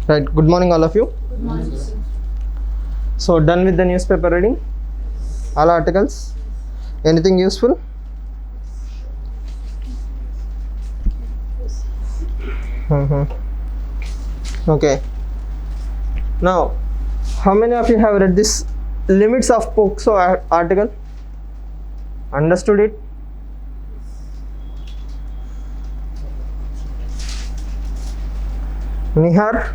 Right, good morning all of you. Good morning, sir. So done with the newspaper reading? All articles? Anything useful? Okay. Now, how many of you have read this limits of POCSO article? Understood it? Nihar?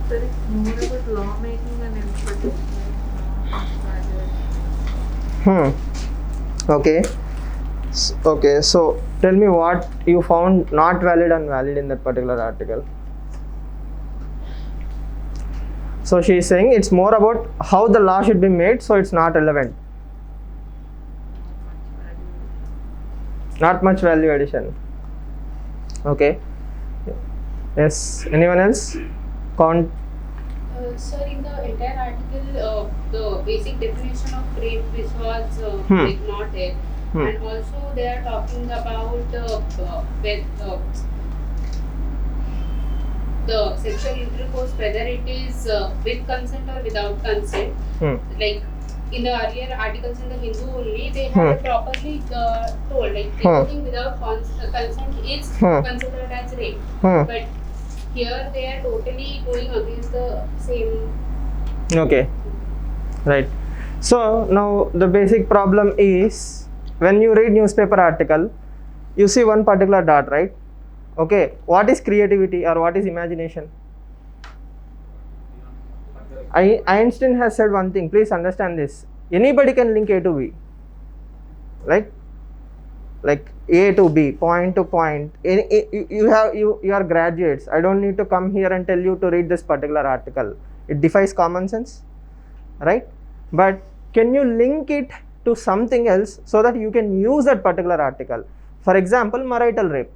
Sir, it's more about lawmaking and enforcement. Okay. Okay, so tell me what you found not valid and valid in that particular article. So she is saying it's more about how the law should be made, so it's not relevant. Not much value addition. Okay. Yes. Anyone else? Sir, in the entire article, the basic definition of rape which was like not there, and also they are talking about the sexual intercourse, whether it is with consent or without consent. Like in the earlier articles in the Hindu only, they have properly told like anything without consent is considered as rape, but here they are totally going against the same. Okay. Right. So now the basic problem is when you read newspaper article, you see one particular dot, right? Okay. What is creativity or what is imagination? Einstein has said one thing. Please understand this. Anybody can link A to B. Like A to B, point to point. You are graduates. I don't need to come here and tell you to read this particular article. It defies common sense, right? But can you link it to something else so that you can use that particular article? For example, marital rape.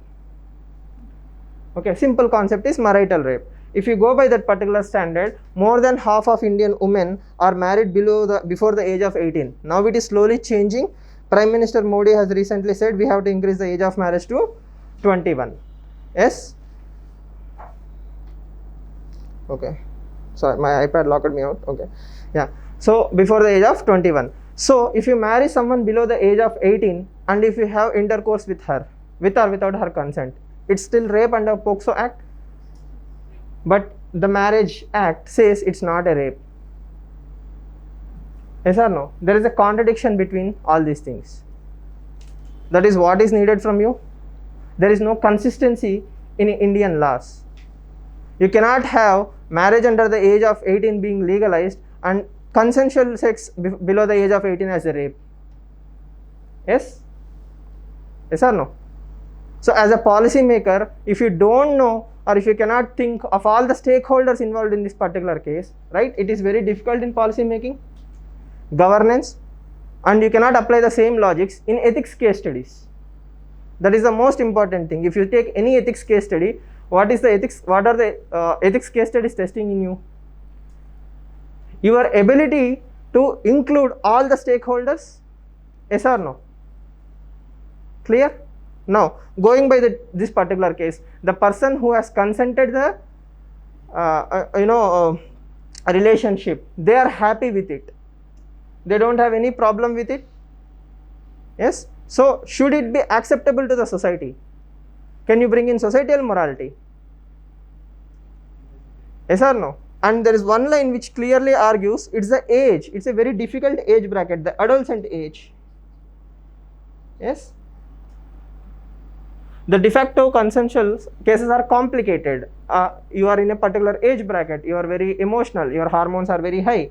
Okay, simple concept is marital rape. If you go by that particular standard, more than half of Indian women are married before the age of 18. Now it is slowly changing. Prime Minister Modi has recently said we have to increase the age of marriage to 21. Yes? Okay. Sorry, my iPad locked me out. Okay. Yeah. So before the age of 21. So if you marry someone below the age of 18 and if you have intercourse with her, with or without her consent, it's still rape under POCSO Act. But the Marriage Act says it's not a rape. Yes or no? There is a contradiction between all these things. That is what is needed from you. There is no consistency in Indian laws. You cannot have marriage under the age of 18 being legalized and consensual sex below the age of 18 as a rape. Yes? Yes or no? So as a policy maker, if you don't know or if you cannot think of all the stakeholders involved in this particular case, right, it is very difficult in policy making, governance, and you cannot apply the same logics in ethics case studies. That is the most important thing. If you take any ethics case study, what are the ethics case studies testing in you? Your ability to include all the stakeholders. Yes or no? Clear? Now, going by this particular case, the person who has consented the relationship, they are happy with it. They don't have any problem with it. Yes? So, should it be acceptable to the society? Can you bring in societal morality? Yes or no? And there is one line which clearly argues it's the age. It's a very difficult age bracket, the adolescent age. Yes? The de facto consensual cases are complicated. You are in a particular age bracket. You are very emotional. Your hormones are very high.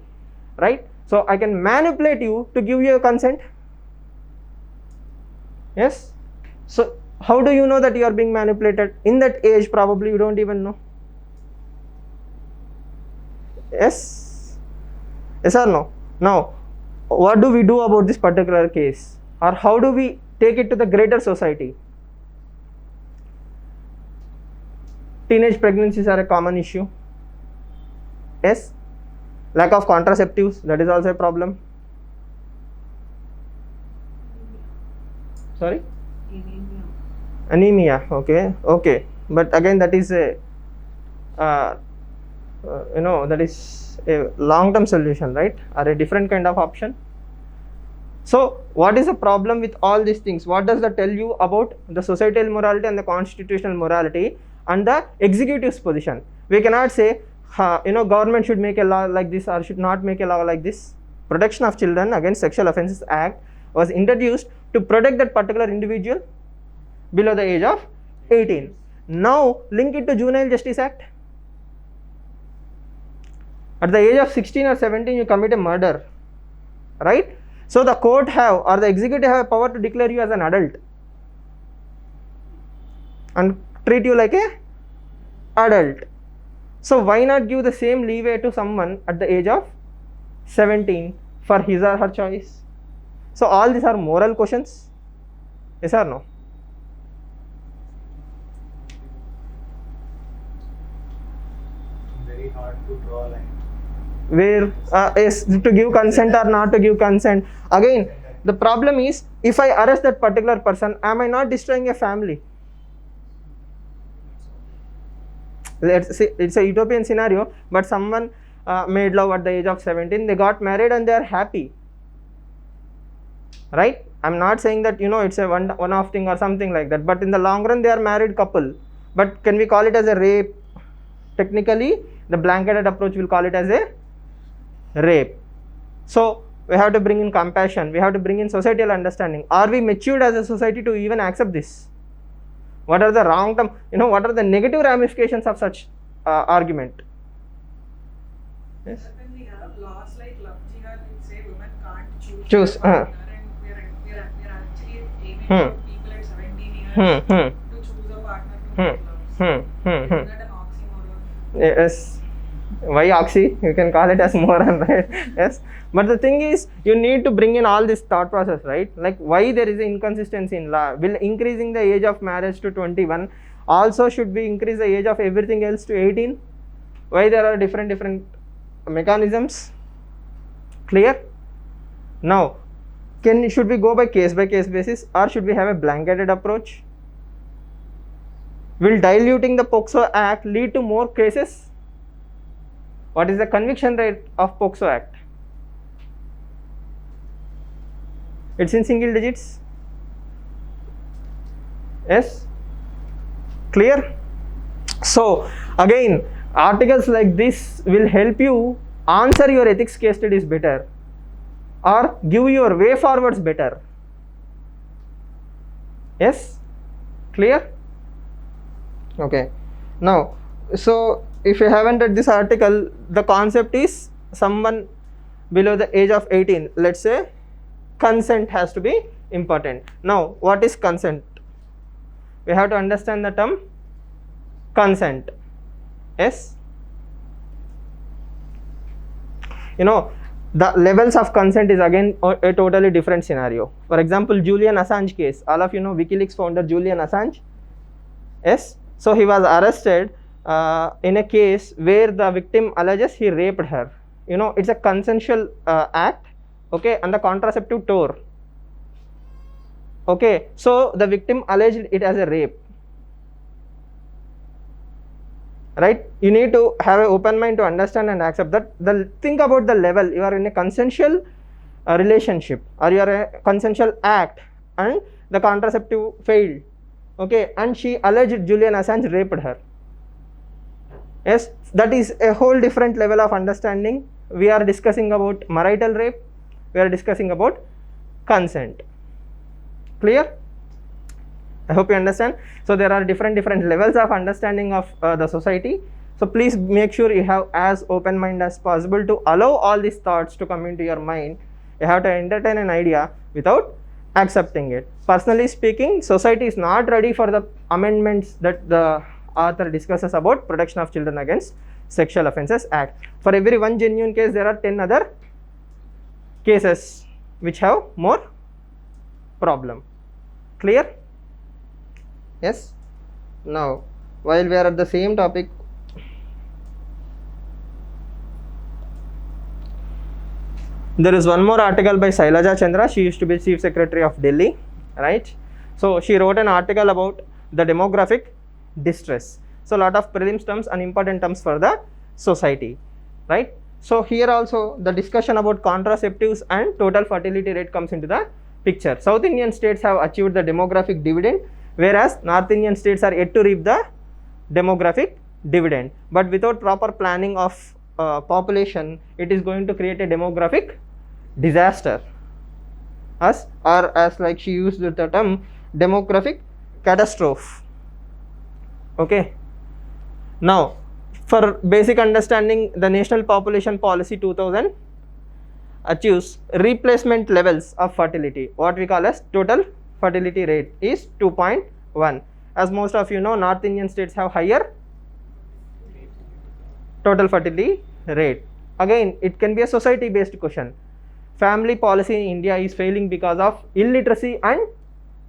Right? So, I can manipulate you to give you a consent. Yes? So, how do you know that you are being manipulated? In that age, probably you don't even know. Yes? Yes or no? Now, what do we do about this particular case? Or how do we take it to the greater society? Teenage pregnancies are a common issue. Yes? Lack of contraceptives, that is also a problem. Sorry? Anemia. Anemia. Okay, but again that is a that is a long term solution, right, or a different kind of option. So what is the problem with all these things? What does that tell you about the societal morality and the constitutional morality and the executive's position? We cannot say government should make a law like this or should not make a law like this. Protection of Children Against Sexual Offences Act was introduced to protect that particular individual below the age of 18. Now link it to Juvenile Justice Act. At the age of 16 or 17 you commit a murder, right? So the court have or the executive have power to declare you as an adult and treat you like a adult. So why not give the same leeway to someone at the age of 17 for his or her choice? So all these are moral questions, yes or no? Very hard to draw a line. Where is to give consent or not to give consent. Again, the problem is, if I arrest that particular person, am I not destroying a family? Let's say it's a utopian scenario, but someone made love at the age of 17, they got married and they are happy, right? I'm not saying that it's a one-off thing or something like that, but in the long run they are married couple. But can we call it as a rape? Technically the blanketed approach will call it as a rape. So we have to bring in compassion, we have to bring in societal understanding. Are we matured as a society to even accept this? What are the wrong term, what are the negative ramifications of such argument? Yes. But when we have laws like love jihad which say women can't Choose, their partner, and we're actually aiming for people at 17 years to choose a partner to make love. Isn't that an oxymoron? Yes. Why oxy? You can call it as moron, right? Yes. But the thing is, you need to bring in all this thought process, right? Like why there is an inconsistency in law. Will increasing the age of marriage to 21 also should we increase the age of everything else to 18? Why there are different mechanisms? Clear? Now, should we go by case basis or should we have a blanketed approach? Will diluting the POCSO Act lead to more cases? What is the conviction rate of POCSO Act? It's in single digits. Yes? Clear? So again, articles like this will help you answer your ethics case studies better or give your way forwards better. Yes? Clear? Okay. Now, so if you haven't read this article, the concept is someone below the age of 18, let's say, consent has to be important. Now, what is consent? We have to understand the term consent. Yes? The levels of consent is again a totally different scenario. For example, Julian Assange case. All of you know WikiLeaks founder Julian Assange. Yes? So he was arrested in a case where the victim alleges he raped her. It's a consensual act, okay, and the contraceptive tore. Okay, so the victim alleged it as a rape. Right? You need to have an open mind to understand and accept that. Think about the level. You are in a consensual relationship or you are a consensual act and the contraceptive failed. Okay, and she alleged Julian Assange raped her. Yes, that is a whole different level of understanding. We are discussing about marital rape. We are discussing about consent. Clear? I hope you understand. So there are different levels of understanding of the society. So please make sure you have as open mind as possible to allow all these thoughts to come into your mind. You have to entertain an idea without accepting it. Personally speaking, society is not ready for the amendments that the author discusses about Protection of Children Against Sexual Offences Act. For every one genuine case, there are 10 other cases which have more problem. Clear? Yes? Now, while we are at the same topic, there is one more article by Shailaja Chandra. She used to be Chief Secretary of Delhi, right? So she wrote an article about the demographic distress. So lot of prelims terms and important terms for the society, right? So here also the discussion about contraceptives and total fertility rate comes into the picture. South Indian states have achieved the demographic dividend, whereas North Indian states are yet to reap the demographic dividend. But without proper planning of population, it is going to create a demographic disaster, as like she used the term demographic catastrophe. Okay. Now, for basic understanding, the National Population Policy 2000 achieves replacement levels of fertility. What we call as total fertility rate is 2.1. As most of you know, North Indian states have higher total fertility rate. Again, it can be a society based question. Family policy in India is failing because of illiteracy and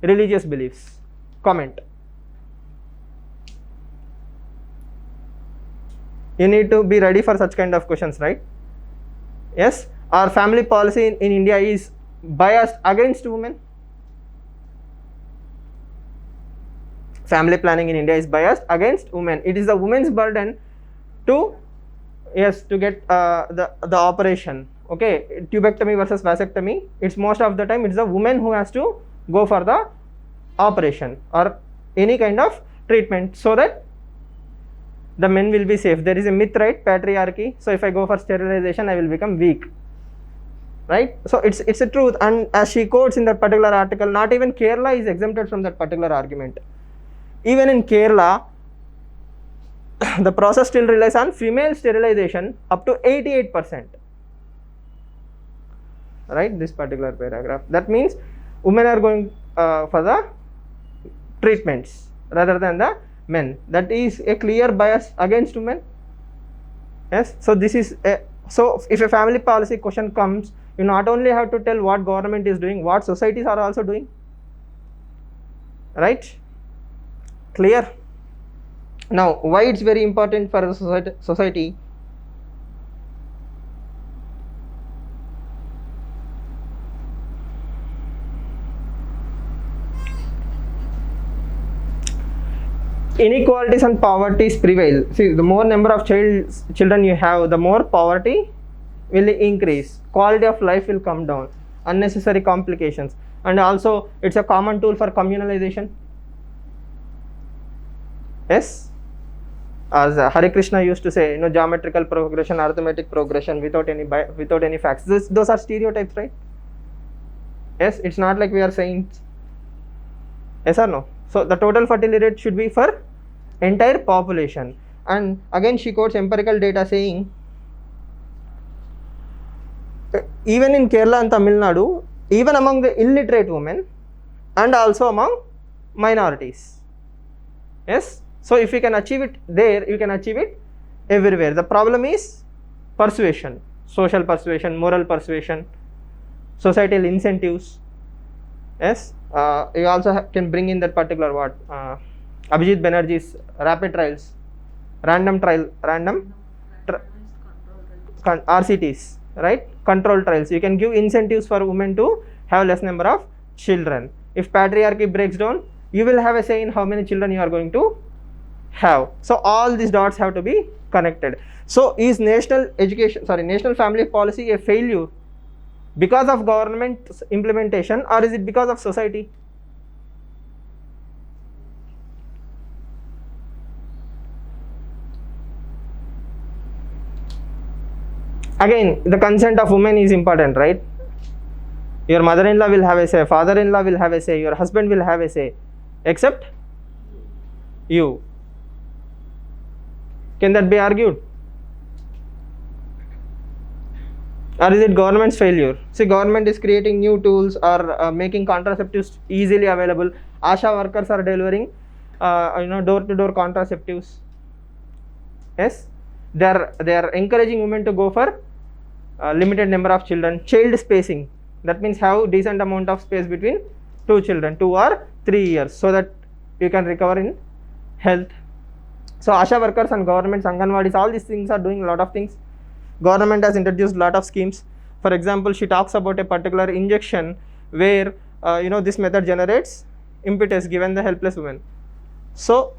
religious beliefs. Comment. You need to be ready for such kind of questions, right? Yes. Our family policy in India is biased against women. Family planning in India is biased against women. It is the women's burden to get the operation. Okay, tubectomy versus vasectomy. It's most of the time it's the woman who has to go for the operation or any kind of treatment so that the men will be safe. There is a myth, right? Patriarchy. So if I go for sterilization, I will become weak, right? So it's a truth. And as she quotes in that particular article, not even Kerala is exempted from that particular argument. Even in Kerala, the process still relies on female sterilization up to 88%. Right? This particular paragraph. That means women are going for the treatments rather than the men. That is a clear bias against women. Yes. So this is so if a family policy question comes, you not only have to tell what government is doing, what societies are also doing. Right? Clear? Now, why it's very important for the society? Inequalities and poverties prevail. See, the more number of children you have, the more poverty will increase. Quality of life will come down. Unnecessary complications. And also, it's a common tool for communalization. Yes? As Hare Krishna used to say, geometrical progression, arithmetic progression without any facts. Those are stereotypes, right? Yes, it's not like we are saying. Yes or no? So the total fertility rate should be for entire population. And again she quotes empirical data saying, even in Kerala and Tamil Nadu, even among the illiterate women and also among minorities. Yes. So if you can achieve it there, you can achieve it everywhere. The problem is persuasion, social persuasion, moral persuasion, societal incentives. Yes. You also can bring in that particular Abhijit Banerjee's rapid trials, RCTs, right? Control trials. You can give incentives for women to have less number of children. If patriarchy breaks down, you will have a say in how many children you are going to have. So all these dots have to be connected. So is national family policy a failure because of government implementation, or is it because of society? Again, the consent of women is important, right? Your mother-in-law will have a say, father-in-law will have a say, your husband will have a say, except you. Can that be argued? Or is it government's failure? See, government is creating new tools or making contraceptives easily available. ASHA workers are delivering, door-to-door contraceptives. Yes, they are encouraging women to go for limited number of children. Child spacing, that means have decent amount of space between two children, 2 or 3 years, so that you can recover in health. So ASHA workers and governments, Anganwadis, all these things are doing a lot of things. Government has introduced a lot of schemes. For example, she talks about a particular injection where this method generates impetus given the helpless woman. So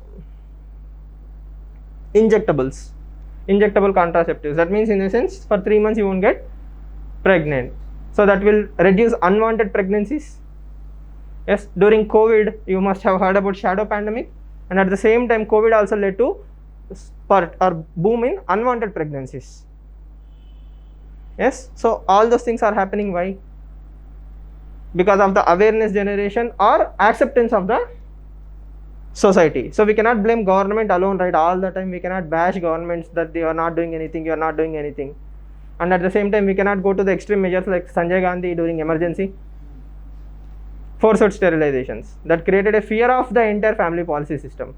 injectable contraceptives, that means in a sense for 3 months you won't get pregnant, so that will reduce unwanted pregnancies. Yes, during COVID you must have heard about shadow pandemic, and at the same time COVID also led to spurt or boom in unwanted pregnancies. Yes, so all those things are happening. Why? Because of the awareness generation or acceptance of the society. So we cannot blame government alone, right? All the time we cannot bash governments that they are not doing anything, you are not doing anything, and at the same time we cannot go to the extreme measures like Sanjay Gandhi during emergency, forced sterilizations that created a fear of the entire family policy system.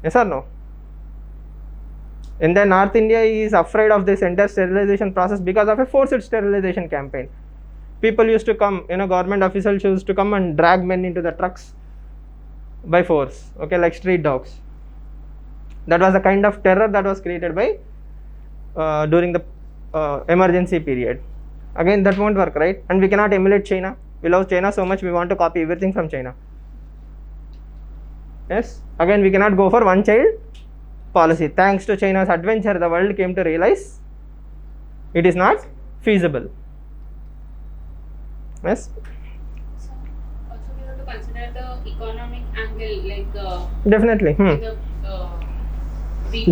Yes or no? In the North India is afraid of this entire sterilization process because of a forced sterilization campaign. People used to come, government officials used to come and drag men into the trucks by force, okay, like street dogs. That was the kind of terror that was created by during the emergency period. Again, that won't work, right? And we cannot emulate China. We love China so much, we want to copy everything from China. Yes, again we cannot go for one child policy. Thanks to China's adventure, the world came to realize it is not feasible. Yes. So also we have to consider the economic angle, like Definitely.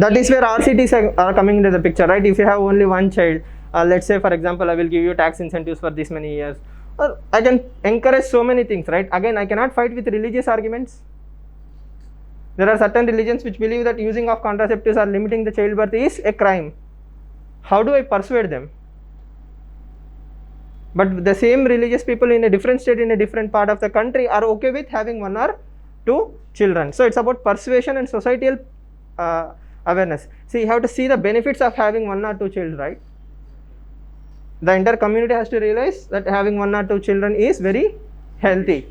That is where RCTs are coming into the picture, right? If you have only one child, let's say for example, I will give you tax incentives for this many years, or I can encourage so many things, right? Again, I cannot fight with religious arguments. There are certain religions which believe that using of contraceptives or limiting the childbirth is a crime. How do I persuade them? But the same religious people in a different state, in a different part of the country, are okay with having 1 or 2 children. So it's about persuasion and societal awareness. See, you have to see the benefits of having 1 or 2 children, right? The entire community has to realize that having 1 or 2 children is very healthy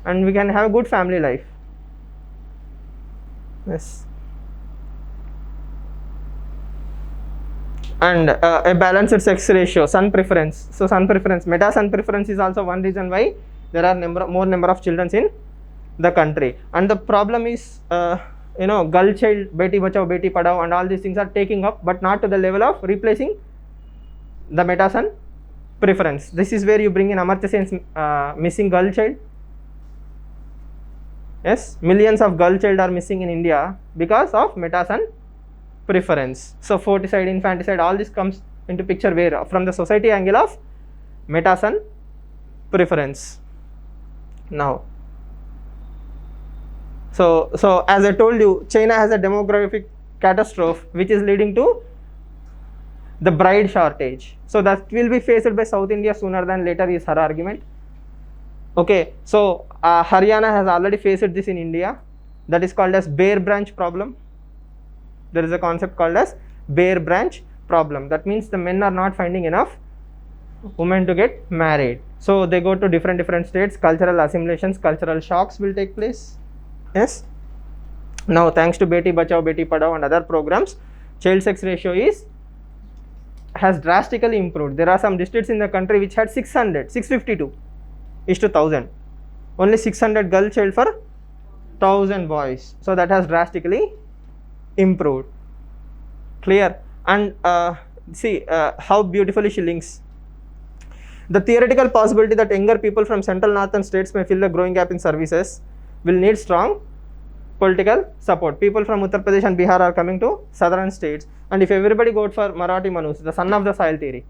and we can have a good family life. Yes. And a balanced sex ratio, sun preference. So sun preference, meta sun preference is also one reason why there are more number of children in the country. And the problem is, girl child, beti bachao, beti padhao, and all these things are taking up, but not to the level of replacing the meta sun preference. This is where you bring in Amartya Sen's missing girl child. Yes, millions of girl child are missing in India because of meta sun preference. So foeticide, infanticide, all this comes into picture where from the society angle of meta sun preference. Now, so as I told you, China has a demographic catastrophe which is leading to the bride shortage. So that will be faced by South India sooner than later is her argument. Okay, so Haryana has already faced this in India. That is called as bare branch problem. There is a concept called as bare branch problem. That means the men are not finding enough women to get married. So they go to different states, cultural assimilations, cultural shocks will take place. Yes. Now thanks to Beti Bachao, Beti Padhao and other programs, child sex ratio has drastically improved. There are some districts in the country which had 652 is to 1000. Only 600 girl child for 1000 boys. So that has drastically improved. Clear? And see how beautifully she links. The theoretical possibility that younger people from central northern states may fill the growing gap in services will need strong political support. People from Uttar Pradesh and Bihar are coming to southern states, and if everybody vote for Marathi Manus, the son of the soil theory,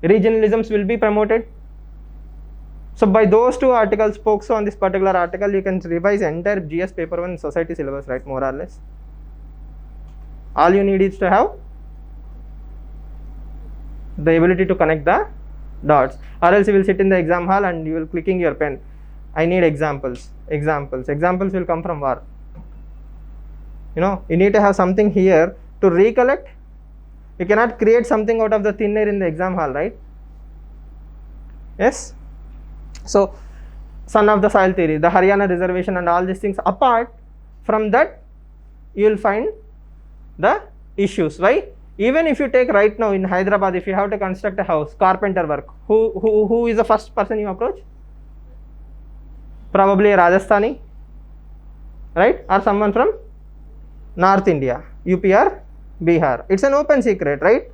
regionalisms will be promoted. So by those 2 articles, spokes on this particular article, you can revise entire GS paper 1 society syllabus, right, more or less. All you need is to have the ability to connect the dots, or else you will sit in the exam hall and you will clicking your pen. I need examples will come from war. You need to have something here to recollect. You cannot create something out of the thin air in the exam hall, right? Yes. So son of the soil theory, the Haryana reservation and all these things, apart from that you will find the issues. Why? Even if you take right now in Hyderabad, if you have to construct a house, carpenter work, who is the first person you approach? Probably a Rajasthani, right? Or someone from North India, UP or Bihar. It's an open secret, right?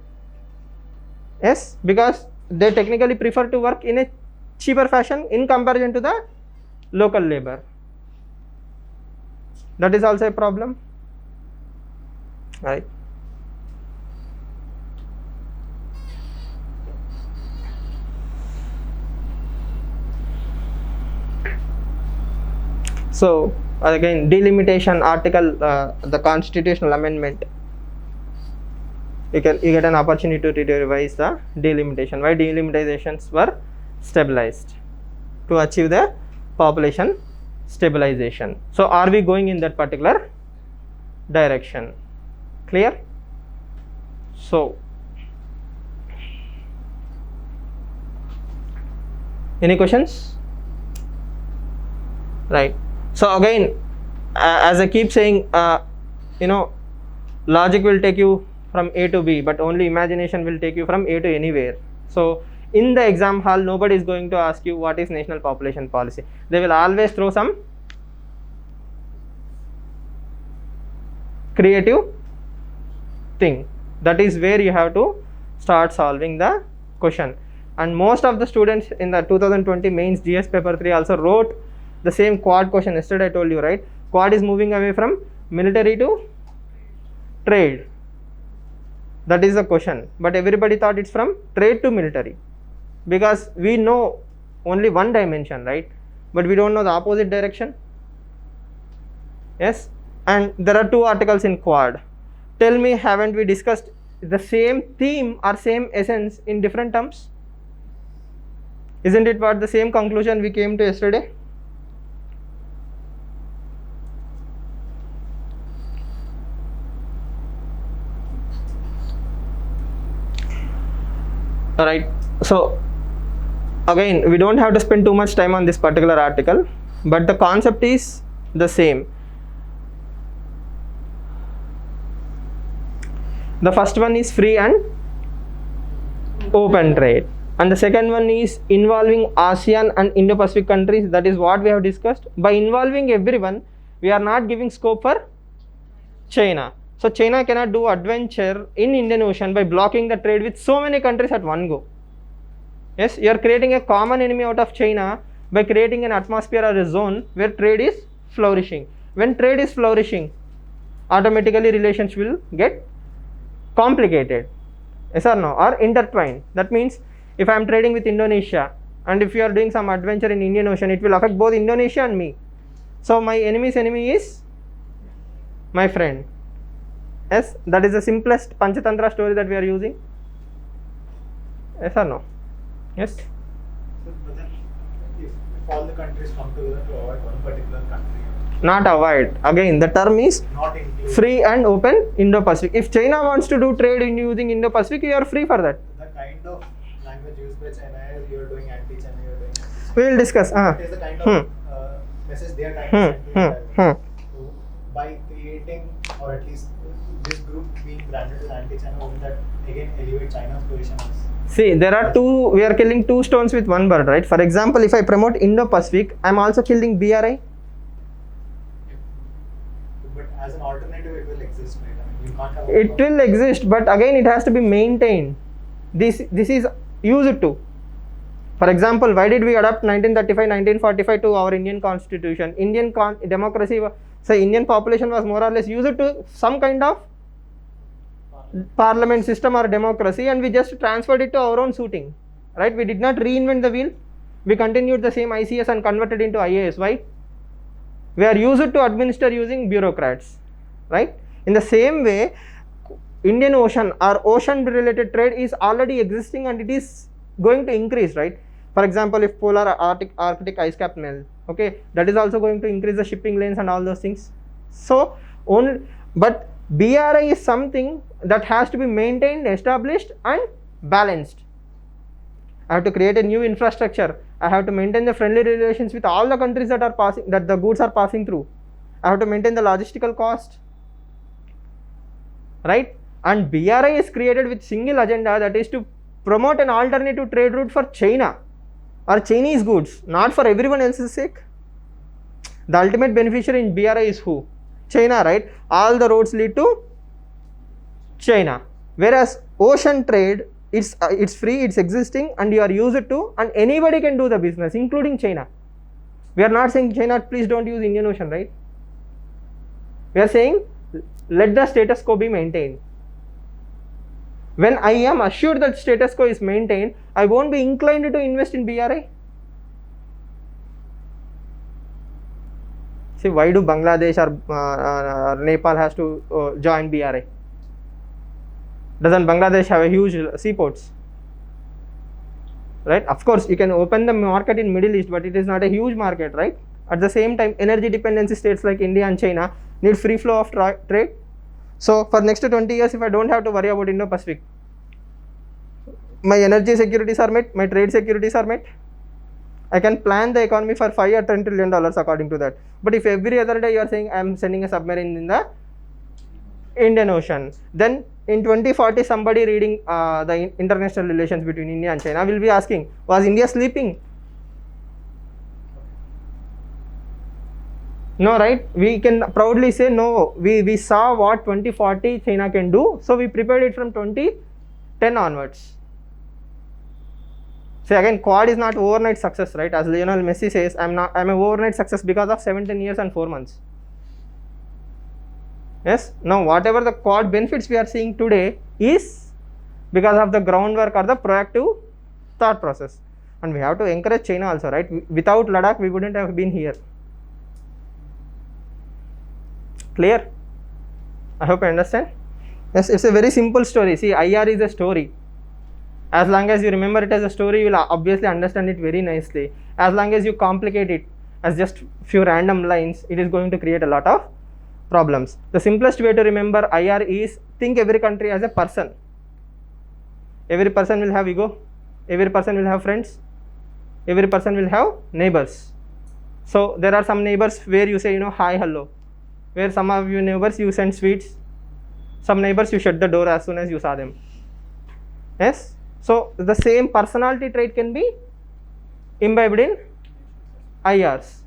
Yes, because they technically prefer to work in a cheaper fashion in comparison to the local labor. That is also a problem, right? So again, delimitation article, the constitutional amendment, you get an opportunity to revise the delimitation. Why delimitations were stabilized? To achieve the population stabilization. So are we going in that particular direction? Clear? So any questions? Right. So again, as I keep saying, logic will take you from A to B, but only imagination will take you from A to anywhere. So in the exam hall, nobody is going to ask you what is national population policy. They will always throw some creative thing. That is where you have to start solving the question. And most of the students in the 2020 mains GS paper 3 also wrote the same quad question. Yesterday I told you, right? Quad is moving away from military to trade. That is the question. But everybody thought it's from trade to military, because we know only one dimension, right? But we don't know the opposite direction. Yes. And there are 2 articles in quad. Tell me, haven't we discussed the same theme or same essence in different terms? Isn't it what the same conclusion we came to yesterday? Alright, so again, we don't have to spend too much time on this particular article, but the concept is the same. The first one is free and open trade, and the second one is involving ASEAN and Indo-Pacific countries. That is what we have discussed. By involving everyone, we are not giving scope for China. So China cannot do adventure in Indian Ocean by blocking the trade with so many countries at one go. Yes, you are creating a common enemy out of China by creating an atmosphere or a zone where trade is flourishing. When trade is flourishing, automatically relations will get complicated. Yes or no? Or intertwined. That means if I am trading with Indonesia and if you are doing some adventure in Indian Ocean, it will affect both Indonesia and me. So my enemy's enemy is my friend. Yes, that is the simplest Panchatantra story that we are using. Yes or no? Yes? But then if all the countries come together to avoid one particular country, Not avoid. Again, the term is not include free and open Indo-Pacific. If China wants to do trade in using Indo-Pacific, you are free for that. the kind of language used by China, you are doing anti-China, you are doing anti-China. We will discuss. It is the kind of message they are trying to send to the language. So by creating, or at least this group being branded as anti-China, wouldn't that again elevate China's position as? See, there are we are killing 2 stones with 1 bird, right? For example, if I promote Indo-Pacific, I am also killing BRI. But as an alternative, it will exist, right? I mean, you can't have. It will exist, but again it has to be maintained. This is used to. For example, why did we adopt 1935-1945 to our Indian constitution? Indian democracy, Indian population was more or less used to some kind of parliament system or democracy, and we just transferred it to our own suiting, right? We did not reinvent the wheel. We continued the same ICS and converted into IAS. Why? We are used to administer using bureaucrats, right? In the same way, Indian Ocean or ocean related trade is already existing and it is going to increase, right? For example, if polar Arctic ice cap melt, okay, that is also going to increase the shipping lanes and all those things. So but BRI is something that has to be maintained, established and balanced. I have to create a new infrastructure. I have to maintain the friendly relations with all the countries that the goods are passing through. I have to maintain the logistical cost, right? And BRI is created with single agenda, that is to promote an alternative trade route for China or Chinese goods, not for everyone else's sake. The ultimate beneficiary in BRI is who? China, right? All the roads lead to China. Whereas ocean trade, it's free, it's existing, and you are used to, and anybody can do the business, including China. We are not saying China, please don't use Indian Ocean, right? We are saying let the status quo be maintained. When I am assured that status quo is maintained, I won't be inclined to invest in BRI. See, why do Bangladesh or Nepal has to join BRI? Doesn't Bangladesh have a huge seaports? Right? Of course, you can open the market in Middle East, but it is not a huge market, right? At the same time, energy dependency states like India and China need free flow of trade. So, for next 20 years, if I don't have to worry about Indo-Pacific, my energy securities are met, my trade securities are met. I can plan the economy for $5 or $10 trillion according to that. But if every other day you are saying I am sending a submarine in the Indian Ocean, then in 2040 somebody reading the international relations between India and China will be asking, was India sleeping? No, right? We can proudly say no, we saw what 2040 China can do, so we prepared it from 2010 onwards. So again, Quad is not overnight success, right? As Lionel Messi says, I'm an overnight success because of 17 years and 4 months. Yes, now whatever the Quad benefits we are seeing today is because of the groundwork or the proactive thought process. And we have to encourage China also, right? Without Ladakh, we wouldn't have been here. Clear? I hope you understand. Yes, it's a very simple story. See, IR is a story. As long as you remember it as a story, you will obviously understand it very nicely. As long as you complicate it as just few random lines, it is going to create a lot of problems. The simplest way to remember IR is think every country as a person. Every person will have ego. Every person will have friends. Every person will have neighbors. So there are some neighbors where you say, hi, hello. Where some of your neighbors you send sweets. Some neighbors you shut the door as soon as you saw them. Yes. So the same personality trait can be imbibed in IRs.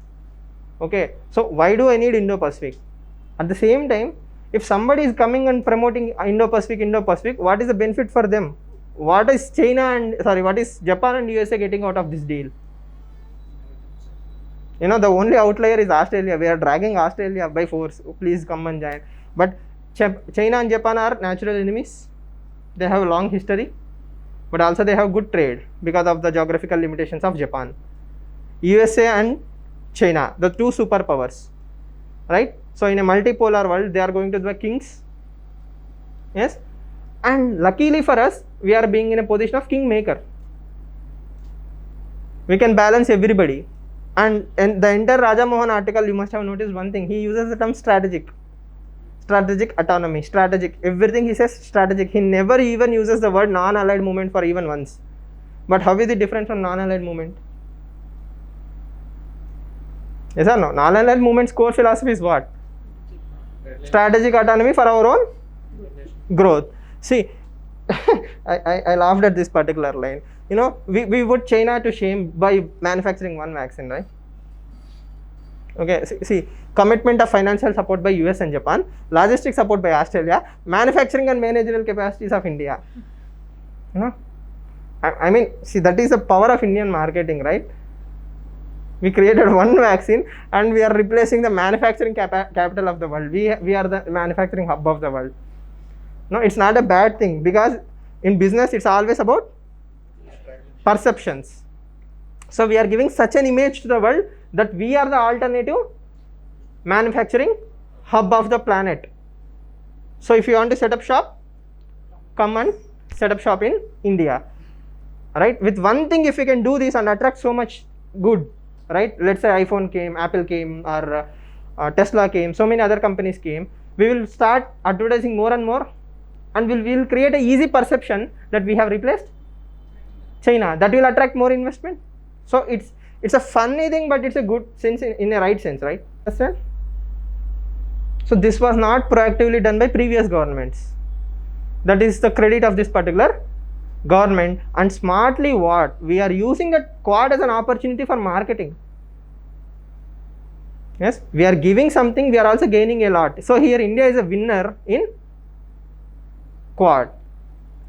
Okay. So why do I need Indo-Pacific? At the same time, if somebody is coming and promoting Indo-Pacific, what is the benefit for them? What is what is Japan and USA getting out of this deal? The only outlier is Australia. We are dragging Australia by force. Please come and join. But China and Japan are natural enemies. They have a long history. But also they have good trade because of the geographical limitations of Japan. USA and China, the two superpowers, right? So in a multipolar world, they are going to be kings. Yes. And luckily for us, we are being in a position of kingmaker. We can balance everybody. And in the entire Raja Mohan article, you must have noticed one thing. He uses the term strategic autonomy, strategic. Everything he says strategic. He never even uses the word non-allied movement for even once. But how is it different from non-allied movement? Yes or no? Non-allied movement's core philosophy is what? Strategic autonomy for our own growth. See, I laughed at this particular line. We put China to shame by manufacturing one vaccine, right? Okay, see, commitment of financial support by US and Japan, logistics support by Australia, manufacturing and managerial capacities of India. I mean, see, that is the power of Indian marketing, right? We created one vaccine and we are replacing the manufacturing capital of the world. We are the manufacturing hub of the world. No, it's not a bad thing because in business it's always about perceptions. So we are giving such an image to the world that we are the alternative manufacturing hub of the planet. So if you want to set up shop, come and set up shop in India. Right? With one thing, if we can do this and attract so much good, right? Let's say iPhone came, Apple came, or Tesla came, so many other companies came, we will start advertising more and more, and we will create a easy perception that we have replaced China. That will attract more investment. So it's a funny thing, but it's a good sense in a right sense, right? Understand? So this was not proactively done by previous governments. That is the credit of this particular government. And smartly what? We are using the Quad as an opportunity for marketing. Yes, we are giving something, we are also gaining a lot. So here India is a winner in Quad.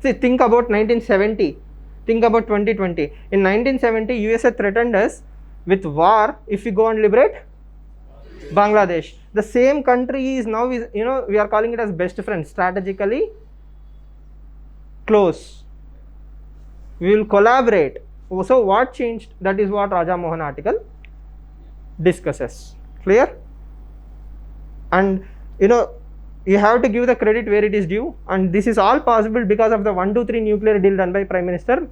See, think about 1970, think about 2020. In 1970, USA threatened us with war if we go and liberate Bangladesh. The same country is now, we are calling it as best friends, strategically close. We will collaborate. So what changed? That is what Raja Mohan article discusses. Clear? And you have to give the credit where it is due, and this is all possible because of the 1-2-3 nuclear deal done by Prime Minister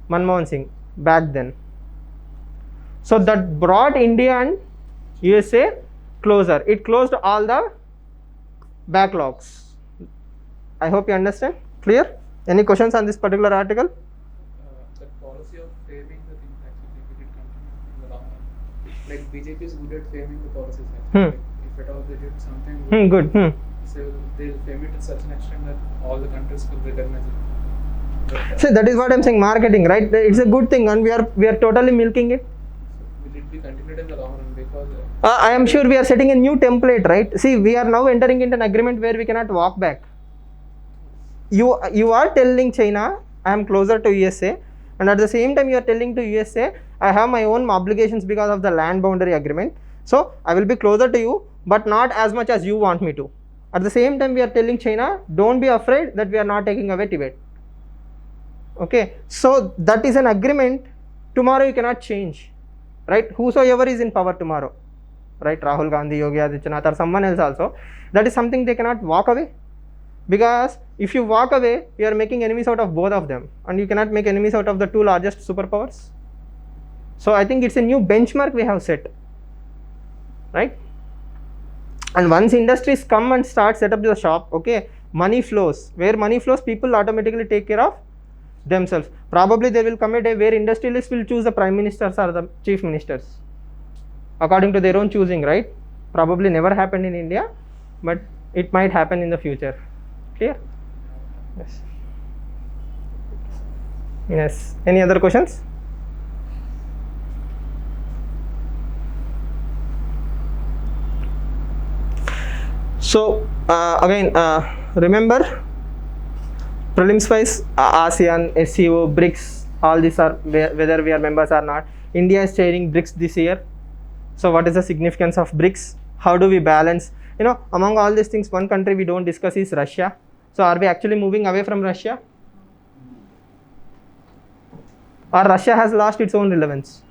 Manmohan Singh back then. So that brought India and USA closer. It closed all the backlogs. I hope you understand. Clear? Any questions on this particular article? That policy of framing the things actually we did continue in the long run. Like BJP is good at framing the policies. Like, if at all they did something Good. So they'll frame it to such an extent that all the countries will recognize it. But, So that is what I am saying, marketing, right? It's a good thing, and we are totally milking it. will it be continued in the long run? Because I am sure we are setting a new template, right? See, we are now entering into an agreement where we cannot walk back. You are telling China, I am closer to USA, and at the same time you are telling to USA, I have my own obligations because of the land boundary agreement. So I will be closer to you, but not as much as you want me to. At the same time, we are telling China, don't be afraid that we are not taking away Tibet. Okay, so that is an agreement. Tomorrow you cannot change, right? Whosoever is in power tomorrow, right? Rahul Gandhi, Yogi Adityanath, or someone else also, that is something they cannot walk away. Because if you walk away, you are making enemies out of both of them, and you cannot make enemies out of the two largest superpowers. So I think it's a new benchmark we have set, right? And once industries come and start set up the shop, okay, money flows. Where money flows, people automatically take care of themselves. Probably there will come a day where industrialists will choose the prime ministers or the chief ministers according to their own choosing, right? Probably never happened in India, but it might happen in the future. Clear? Yes. Yes. Any other questions? So again, remember prelims wise, ASEAN, SCO, BRICS, all these are whether we are members or not. India is chairing BRICS this year. So what is the significance of BRICS? How do we balance? Among all these things, one country we don't discuss is Russia. So are we actually moving away from Russia? Or Russia has lost its own relevance?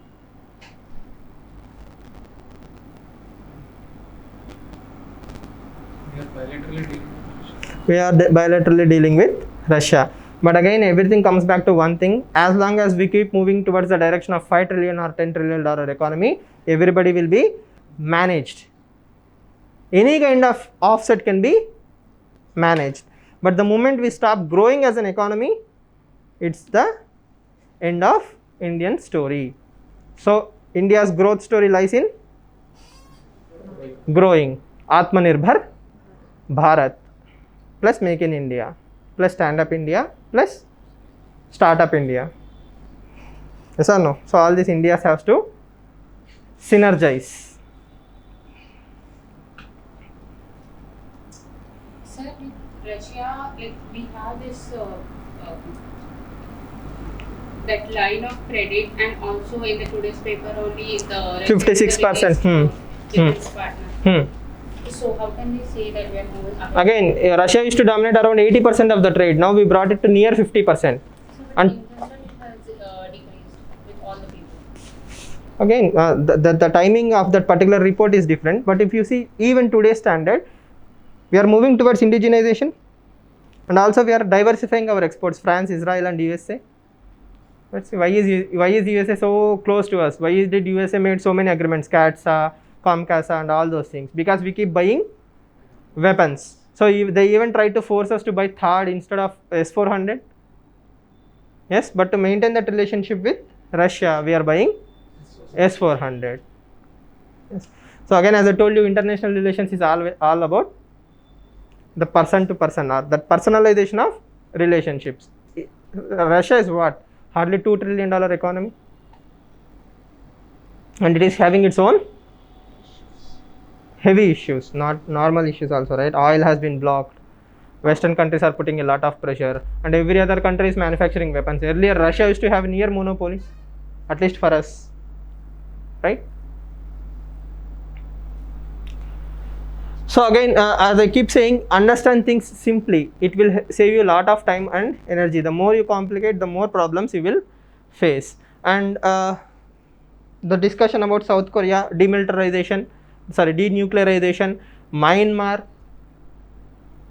We are bilaterally dealing with Russia. But again, everything comes back to one thing. As long as we keep moving towards the direction of $5 trillion or $10 trillion economy, everybody will be managed. Any kind of offset can be managed. But the moment we stop growing as an economy, it's the end of Indian story. So India's growth story lies in growing. Atmanirbhar Bharat plus Make in India plus Stand Up India plus Startup India. Yes or no? So all these Indias have to synergize. Sir, with Russia, like we have this that line of credit, and also in the today's paper only the 56%. Defense partner. Hmm. So how can we say that we are moving away? Again, Russia used to dominate around 80% of the trade. Now we brought it to near 50%. So And in general it has decreased with all the people. again, the timing of that particular report is different. But if you see, even today's standard, we are moving towards indigenization, and also we are diversifying our exports. France, Israel, and USA. Let's see, why is USA so close to us? Why did USA made so many agreements, CATSA, Comcasa, and all those things? Because we keep buying weapons. So they even tried to force us to buy THAAD instead of S-400. Yes, but to maintain that relationship with Russia, we are buying S-400. Yes. So again, as I told you, international relations is all about the person to person, or that personalization of relationships. Russia is what? Hardly $2 trillion economy, and it is having its own heavy issues, not normal issues also, right? Oil has been blocked. Western countries are putting a lot of pressure, and every other country is manufacturing weapons. Earlier, Russia used to have near monopoly, at least for us, right? So again, as I keep saying, understand things simply. It will save you a lot of time and energy. The more you complicate, the more problems you will face. And the discussion about South Korea, denuclearization, Myanmar,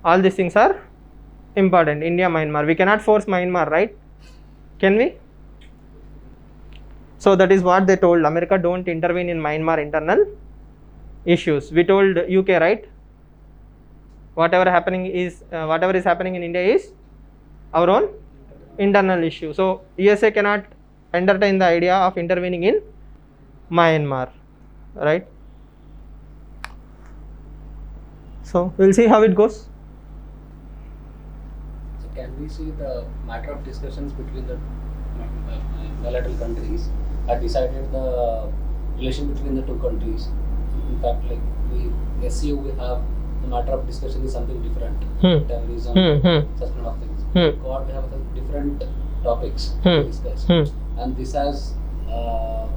all these things are important. India, Myanmar. We cannot force Myanmar, right? Can we? So that is what they told America, don't intervene in Myanmar internal issues. We told UK, right? Whatever is happening in India is our own internal issue. So USA cannot entertain the idea of intervening in Myanmar, right? So we'll see how it goes. So can we see the matter of discussions between the bilateral countries had decided the relation between the two countries? In fact, like SCO, we have the matter of discussion is something different. Terrorism, such kind of things. Quad, we have different topics to discuss, and this has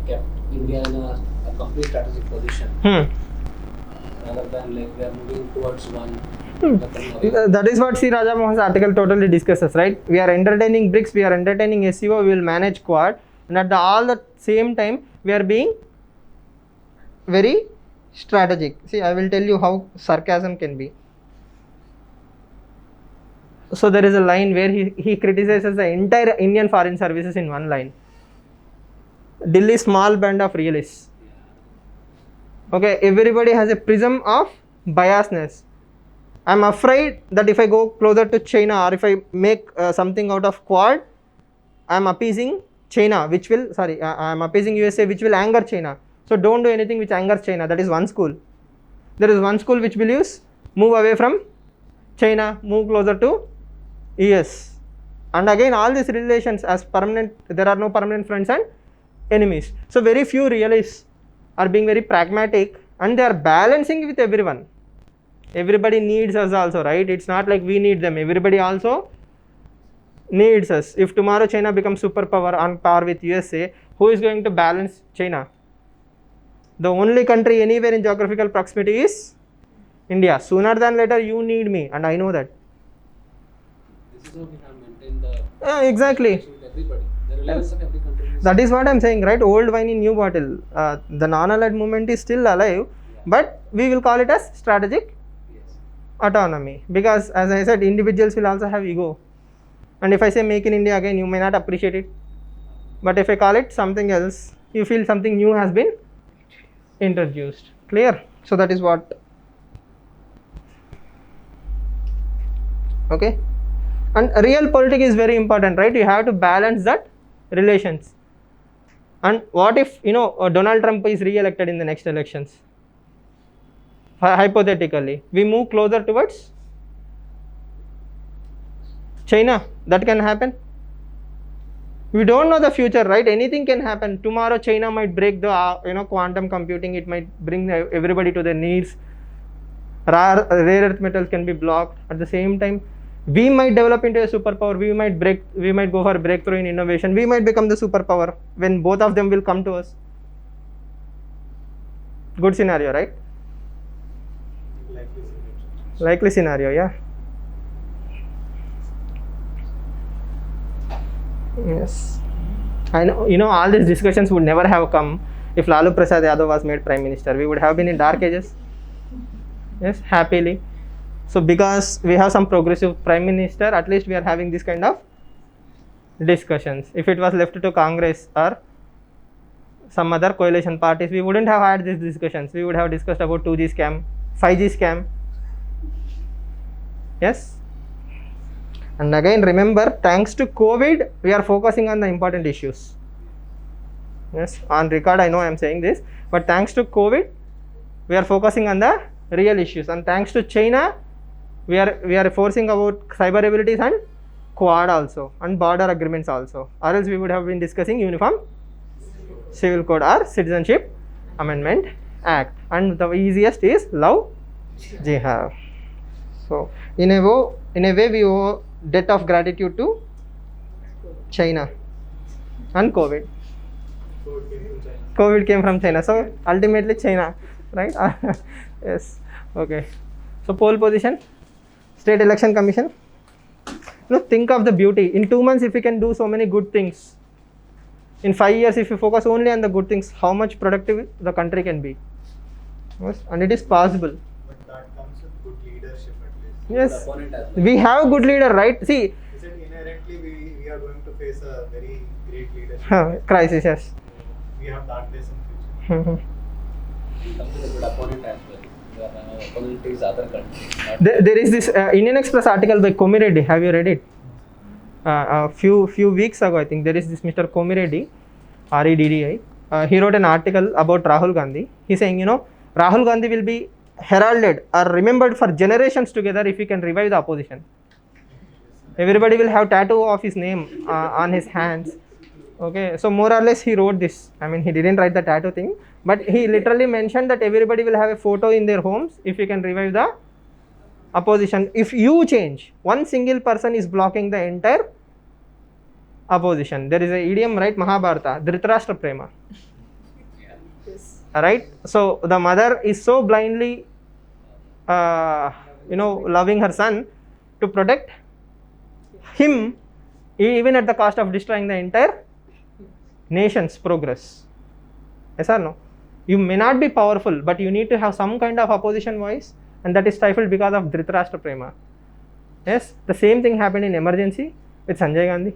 kept India in a complete strategic position. Rather than like we are moving towards one. That is what C. Raja Mohan's article totally discusses, right? We are entertaining BRICS, we are entertaining SCO, we will manage Quad, and at all the same time, we are being very strategic. See, I will tell you how sarcasm can be. So there is a line where he criticizes the entire Indian foreign services in one line. Delhi small band of realists. Okay, everybody has a prism of biasness. I am afraid that if I go closer to China or if I make something out of Quad, I am appeasing China, I am appeasing USA, which will anger China. So don't do anything which angers China. That is one school. There is one school which believes move away from China, move closer to US. And again, all these relations as permanent, there are no permanent friends and enemies. So very few realists are being very pragmatic, and they are balancing with everyone. Everybody needs us also, right? It's not like we need them. Everybody also needs us. If tomorrow China becomes superpower on par with USA, who is going to balance China? The only country anywhere in geographical proximity is India. Sooner than later, you need me, and I know that. This is how we have maintained the exactly. relation with everybody. The relevance of every country is That is what I am saying, right? Old wine in new bottle. The non-allied movement is still alive, but we will call it as strategic autonomy, because as I said, individuals will also have ego. And if I say make in India again, you may not appreciate it. But if I call it something else, you feel something new has been introduced. Clear? So that is what. Okay. And real politics is very important, right? You have to balance that relations. And what if Donald Trump is re-elected in the next elections? Hypothetically, we move closer towards China. That can happen. We don't know the future, right? Anything can happen. Tomorrow China might break the quantum computing. It might bring everybody to their knees. Rare earth metals can be blocked. At the same time, we might develop into a superpower. We might go for a breakthrough in innovation. We might become the superpower when both of them will come to us. Good scenario, right? Likely scenario, yeah. Yes. I know, all these discussions would never have come if Lalu Prasad Yadav was made Prime Minister. We would have been in dark ages. Yes, happily. So because we have some progressive Prime Minister, at least we are having this kind of discussions. If it was left to Congress or some other coalition parties, we wouldn't have had these discussions. We would have discussed about 2G scam, 5G scam. Yes. And again, remember, thanks to COVID, we are focusing on the important issues. Yes, on record, I know I am saying this, but thanks to COVID, we are focusing on the real issues. And thanks to China, we are forcing about cyber abilities and Quad also, and border agreements also. Or else we would have been discussing Uniform Civil Code or Citizenship Amendment act, and the easiest is love jihad. So in a way we owe debt of gratitude to China and COVID. COVID came from China, so ultimately China, right? Yes. Okay. So pole position, State Election Commission. No, think of the beauty. In 2 months, if we can do so many good things, in 5 years, if you focus only on the good things, how much productive the country can be. Yes, and it is possible. But that comes with good leadership at least. Yes, The opponent as well. we have good leader, right? See, Is it inherently we are going to face a very great leadership? crisis. Yes. We have that this in future. It comes with a good opponent as well. The opponent is other countries. Not There is this Indian Express article by Komi Reddy. Have you read it? A few weeks ago, I think there is this Mr. Komi Reddy, REDDI. He wrote an article about Rahul Gandhi. He's saying, Rahul Gandhi will be heralded or remembered for generations together if he can revive the opposition. Everybody will have tattoo of his name on his hands. Okay, so more or less he wrote this. I mean, he didn't write the tattoo thing, but he literally mentioned that everybody will have a photo in their homes if you can revive the opposition. If you change, one single person is blocking the entire opposition. There is a idiom, right? Mahabharata, Dhritarashtra Prema. Right? So the mother is so blindly, loving her son to protect him, even at the cost of destroying the entire nation's progress. Yes or no? You may not be powerful, but you need to have some kind of opposition voice, and that is stifled because of Dhritarashtra Prema. Yes, the same thing happened in emergency with Sanjay Gandhi.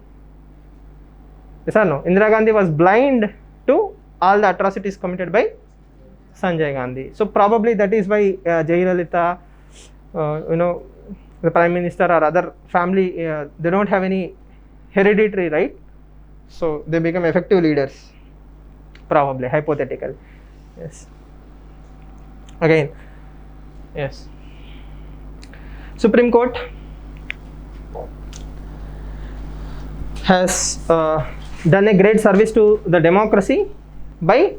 Yes or no? Indira Gandhi was blind to all the atrocities committed by Sanjay Gandhi. So probably that is why Jayalalitha, the Prime Minister or other family, they don't have any hereditary right. So they become effective leaders, probably, hypothetical. Yes. Again, yes. Supreme Court has done a great service to the democracy by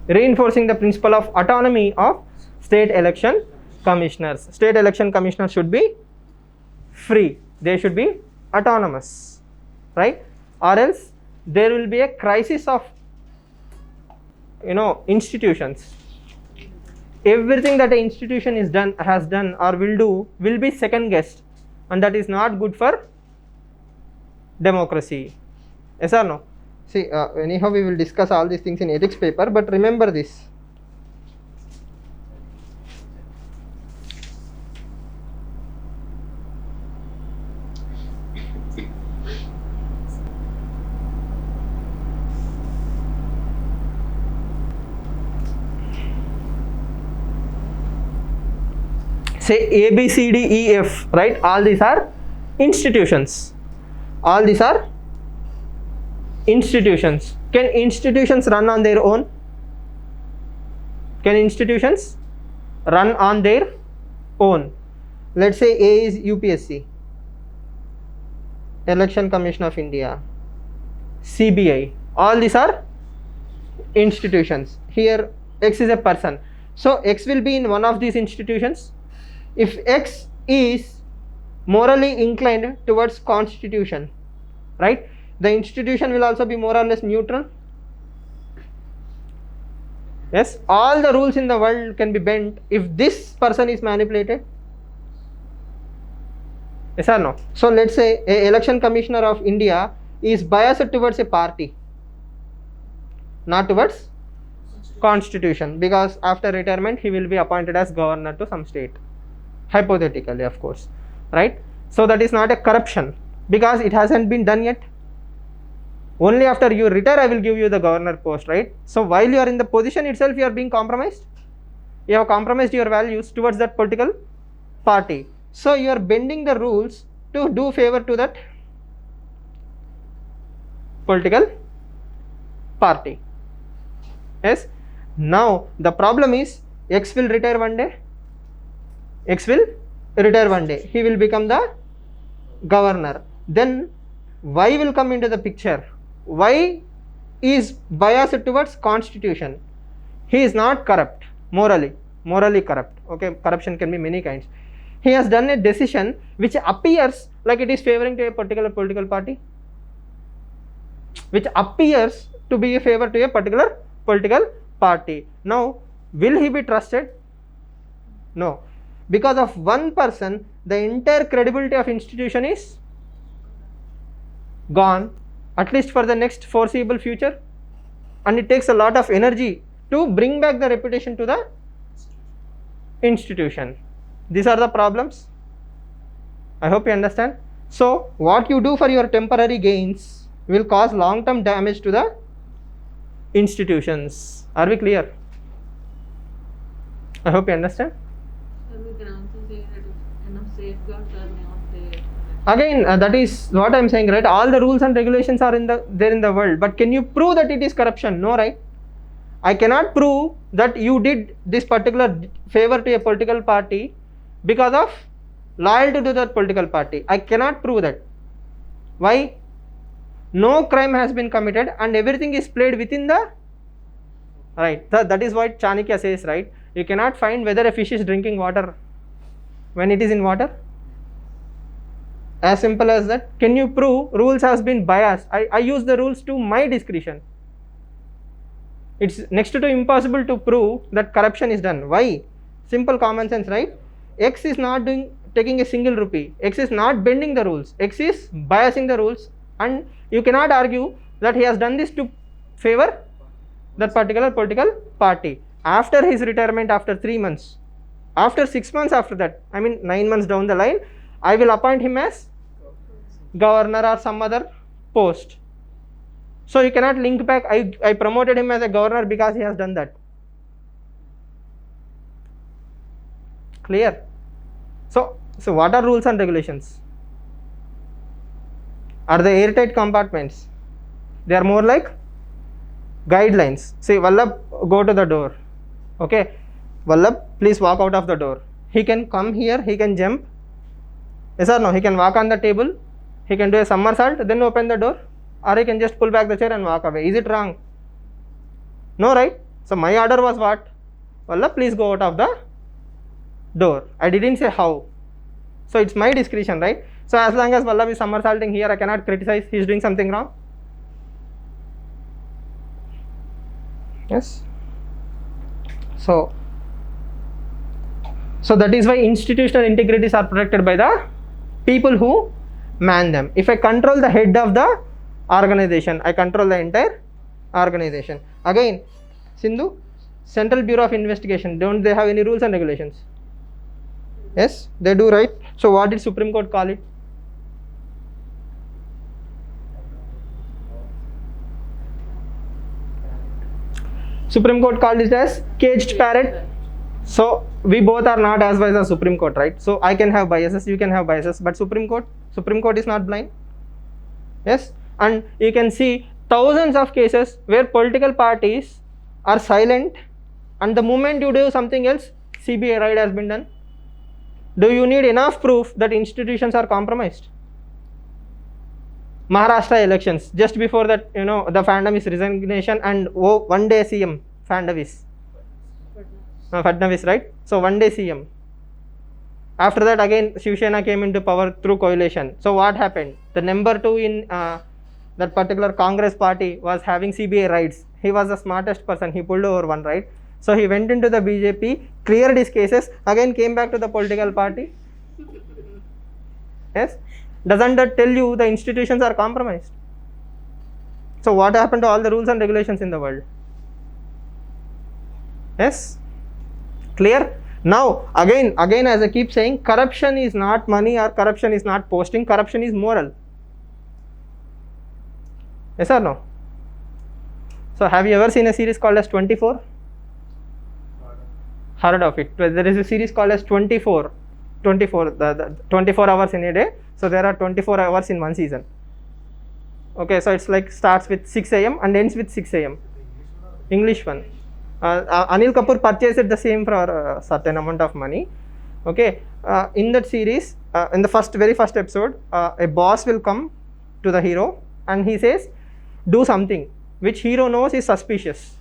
reinforcing the principle of autonomy of state election commissioners. State election commissioners should be free. They should be autonomous, right? Or else there will be a crisis of institutions. Everything that an institution has done or will do will be second guessed, and that is not good for democracy. Yes or no? See, anyhow we will discuss all these things in ethics paper, but remember this. Say A, B, C, D, E, F, right? All these are institutions. All these are institutions. Can institutions run on their own? Can institutions run on their own? Let's say A is UPSC, Election Commission of India, CBI. All these are institutions. Here X is a person. So X will be in one of these institutions. If X is morally inclined towards constitution, right, the institution will also be more or less neutral. Yes, all the rules in the world can be bent if this person is manipulated. Yes or no? So let's say a election commissioner of India is biased towards a party, not towards constitution, because after retirement he will be appointed as governor to some state, hypothetically of course, right? So that is not a corruption because it hasn't been done yet. Only after you retire I will give you the governor post, right? So while you are in the position itself you are being compromised. You have compromised your values towards that political party. So you are bending the rules to do favor to that political party. Yes. Now the problem is X will retire one day. X will retire one day. He will become the governor. Then Y will come into the picture. Y is biased towards constitution. He is not corrupt. morally corrupt. Okay, corruption can be many kinds. He has done a decision which appears like it is favoring to a particular political party, which appears to be a favor to a particular political party. Now, will he be trusted? No. Because of one person, the entire credibility of institution is gone, at least for the next foreseeable future, and it takes a lot of energy to bring back the reputation to the institution. These are the problems. I hope you understand. So what you do for your temporary gains will cause long-term damage to the institutions. Are we clear? I hope you understand. So we can also say that if enough safeguards are not there. Again, that is what I am saying, right? All the rules and regulations are there in the world, but can you prove that it is corruption? No, right? I cannot prove that you did this particular favor to a political party because of loyalty to that political party. I cannot prove that. Why? No crime has been committed and everything is played within the right. That is what Chanakya says, right? You cannot find whether a fish is drinking water when it is in water. As simple as that. Can you prove rules has been biased? I use the rules to my discretion. It's next to impossible to prove that corruption is done. Why? Simple common sense, right? X is not taking a single rupee. X is not bending the rules. X is biasing the rules, and you cannot argue that he has done this to favor that particular political party. After his retirement, after 3 months, after 6 months after that, I mean 9 months down the line, I will appoint him as governor or some other post. So you cannot link back, I promoted him as a governor because he has done that. Clear? So what are rules and regulations? Are they airtight compartments? They are more like guidelines. Say, Vallabh, go to the door. Okay, Vallabh, please walk out of the door. He can come here, he can jump. Yes or no? He can walk on the table, he can do a somersault, then open the door, or he can just pull back the chair and walk away. Is it wrong? No, right? So my order was what? Vallabh, please go out of the door. I didn't say how. So it's my discretion, right? So as long as Vallabh is somersaulting here, I cannot criticize he is doing something wrong. Yes. So that is why institutional integrities are protected by the people who man them. If I control the head of the organization, I control the entire organization. Again, Sindhu, Central Bureau of Investigation, don't they have any rules and regulations? Yes, they do, right? So what did Supreme Court call it? Supreme Court called it as caged parrot. So we both are not as wise as Supreme Court, right? So I can have biases, you can have biases, but Supreme Court is not blind. Yes, and you can see thousands of cases where political parties are silent, and the moment you do something else, CBI raid has been done. Do you need enough proof that institutions are compromised? Maharashtra elections, just before that, the Fadnavis resignation and one day CM Fadnavis, right? So one day CM. After that again Shiv Sena came into power through coalition. So what happened? The number 2 in that particular Congress party was having CBI raids. He was the smartest person. He pulled over one, right? So he went into the BJP, cleared his cases, again came back to the political party. Yes. Doesn't that tell you the institutions are compromised? So what happened to all the rules and regulations in the world? Yes? Clear? Now again as I keep saying, corruption is not money or corruption is not posting, corruption is moral. Yes or no? So have you ever seen a series called as 24? Heard of it? There is a series called as 24, the 24 hours in a day. So there are 24 hours in one season. Okay, so it's like starts with 6 a.m. and ends with 6 a.m. English one. Anil Kapoor purchased the same for a certain amount of money. Okay, in that series, in the very first episode, a boss will come to the hero and he says, do something which hero knows is suspicious,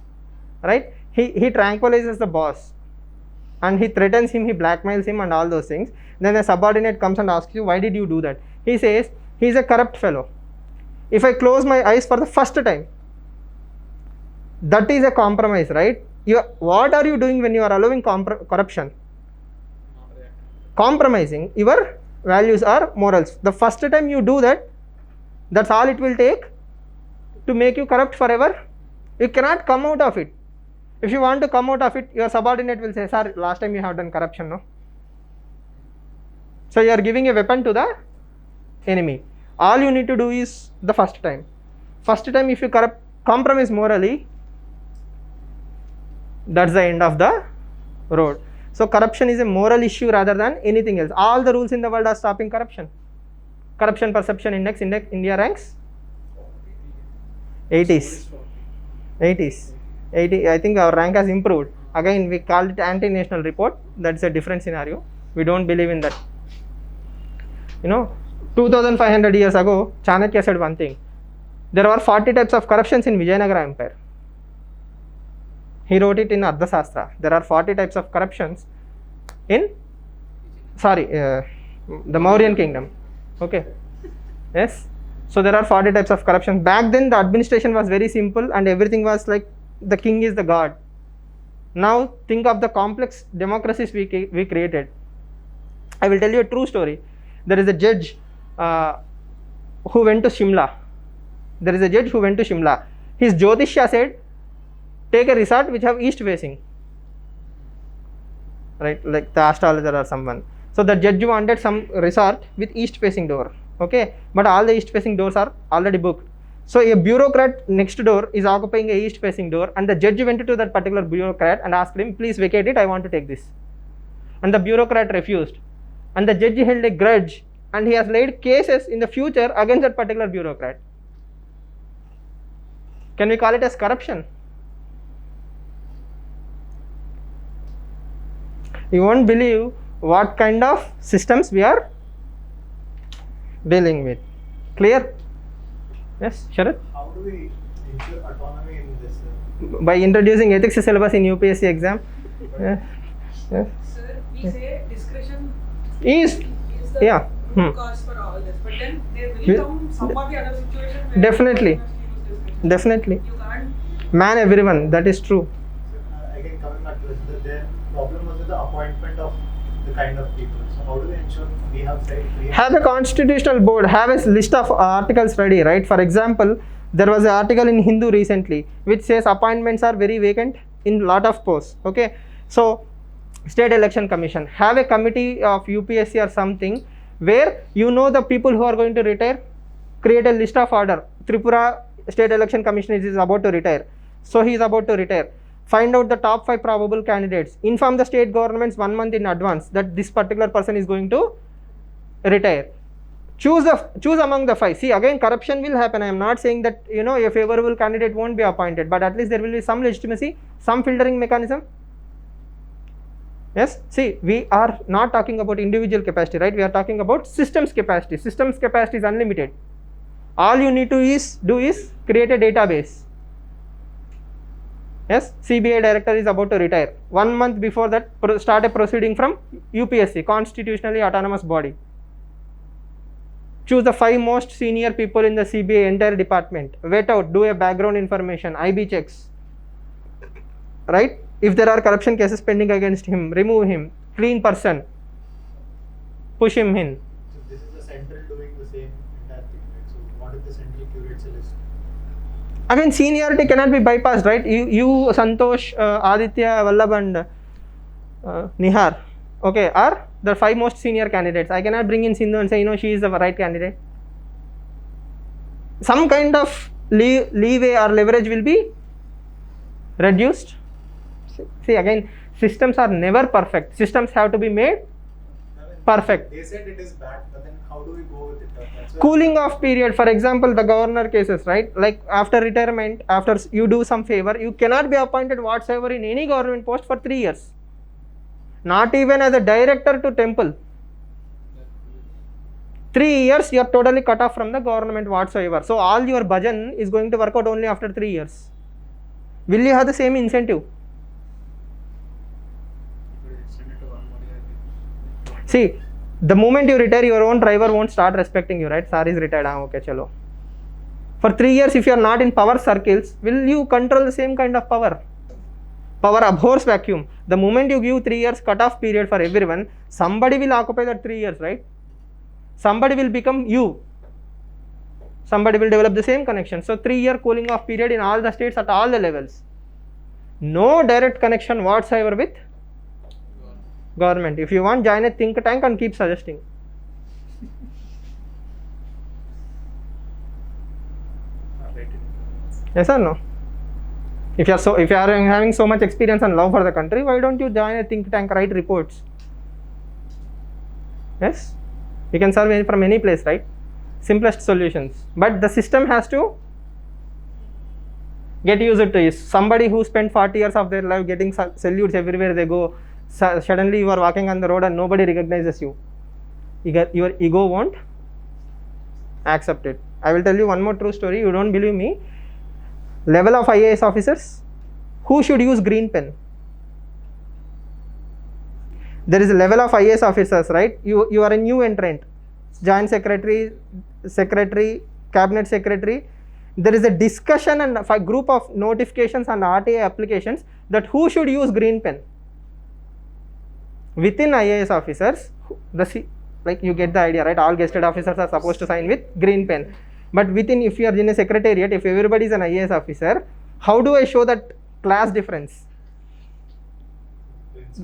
right? He tranquilizes the boss and he threatens him, he blackmails him and all those things, then the subordinate comes and asks you, why did you do that? He says, he is a corrupt fellow. If I close my eyes for the first time, that is a compromise, right? What are you doing when you are allowing corruption? Not reacting. Compromising your values or morals. The first time you do that, that's all it will take to make you corrupt forever. You cannot come out of it. If you want to come out of it, your subordinate will say, sir, last time you have done corruption, no? So you are giving a weapon to the enemy. All you need to do is the first time. First time if you compromise morally, that's the end of the road. So corruption is a moral issue rather than anything else. All the rules in the world are stopping corruption. Corruption Perception Index, India ranks 80s. 80. I think our rank has improved. Again, we called it anti-national report. That's a different scenario. We don't believe in that. 2500 years ago, Chanakya said one thing. There were 40 types of corruptions in Vijayanagara Empire. He wrote it in Ardhasastra. There are 40 types of corruptions in, the Mauryan kingdom. Okay. Yes. So there are 40 types of corruption. Back then the administration was very simple and everything was like the king is the god. Now think of the complex democracies we created. I will tell you a true story. There is a judge who went to Shimla. His Jyotishya said, take a resort which have east facing. Right, like the astrologer or someone. So the judge wanted some resort with east facing door. Okay, but all the east facing doors are already booked. So a bureaucrat next door is occupying a east facing door and the judge went to that particular bureaucrat and asked him, please vacate it, I want to take this. And the bureaucrat refused. And the judge held a grudge and he has laid cases in the future against that particular bureaucrat. Can we call it as corruption? You won't believe what kind of systems we are dealing with. Clear? Yes, Sharad? How do we ensure autonomy in this? By introducing ethics syllabus in UPSC exam. Yes. Yes. Sir, we say discretion Is the Hmm. cause for all this, but then there will Will- come some of the other situation where Definitely. you must use discretion. Definitely. You can't. Man everyone, that is true. Again, coming back to this, their problem was with the appointment of the kind of people. So how do we ensure we have free? Have a constitutional board, have a list of articles ready, right? For example, there was an article in Hindu recently which says appointments are very vacant in lot of posts. Okay, so State Election Commission, have a committee of UPSC or something where the people who are going to retire, create a list of order. Tripura State Election Commission is about to retire, so he is about to retire. Find out the top 5 probable candidates, inform the state governments 1 month in advance that this particular person is going to retire. Choose among the 5. See, again corruption will happen. I am not saying that a favorable candidate won't be appointed, but at least there will be some legitimacy, some filtering mechanism. Yes, see, we are not talking about individual capacity, right? We are talking about systems capacity. Systems capacity is unlimited. All you need to do is create a database. Yes, CBI director is about to retire. 1 month before that, start a proceeding from UPSC, constitutionally autonomous body. Choose the 5 most senior people in the CBI entire department. Vet out, do a background information, IB checks. Right? If there are corruption cases pending against him, remove him. Clean person. Push him in. So this is the central doing the same entire thing, right? So what if the central curates a list? Again, seniority cannot be bypassed, right? You Santosh, Aditya, Vallabh and Nihar, okay, are the 5 most senior candidates. I cannot bring in Sindhu and say, she is the right candidate. Some kind of leeway or leverage will be reduced. See, again, systems are never perfect. Systems have to be made perfect. They said it is bad, but then how do we go with it? That's why- Cooling off period, for example, the governor cases, right? Like after retirement, after you do some favor, you cannot be appointed whatsoever in any government post for 3 years. Not even as a director to temple. 3 years you are totally cut off from the government whatsoever. So all your bhajan is going to work out only after 3 years. Will you have the same incentive? See, the moment you retire, your own driver won't start respecting you, right? Sir is retired, okay, chalo. For 3 years, if you are not in power circles, will you control the same kind of power? Power abhors vacuum. The moment you give 3 years cut-off period for everyone, somebody will occupy that 3 years, right? Somebody will become you. Somebody will develop the same connection. So 3-year cooling off period in all the states at all the levels. No direct connection whatsoever with government. If you want, join a think tank and keep suggesting. Yes or no? If you are having so much experience and love for the country, why don't you join a think tank, write reports? Yes, you can serve from any place, right? Simplest solutions. But the system has to get used to it. Somebody who spent 40 years of their life getting salutes everywhere they go, suddenly you are walking on the road and nobody recognizes you. Your ego won't accept it. I will tell you one more true story. You don't believe me. Level of IAS officers, who should use green pen? There is a level of IAS officers, right? You are a new entrant, joint secretary, cabinet secretary. There is a discussion and a group of notifications and RTA applications that who should use green pen. Within IAS officers, like you get the idea, right? All gazetted officers are supposed to sign with green pen. But within, if you are in a secretariat, if everybody is an IAS officer, how do I show that class difference?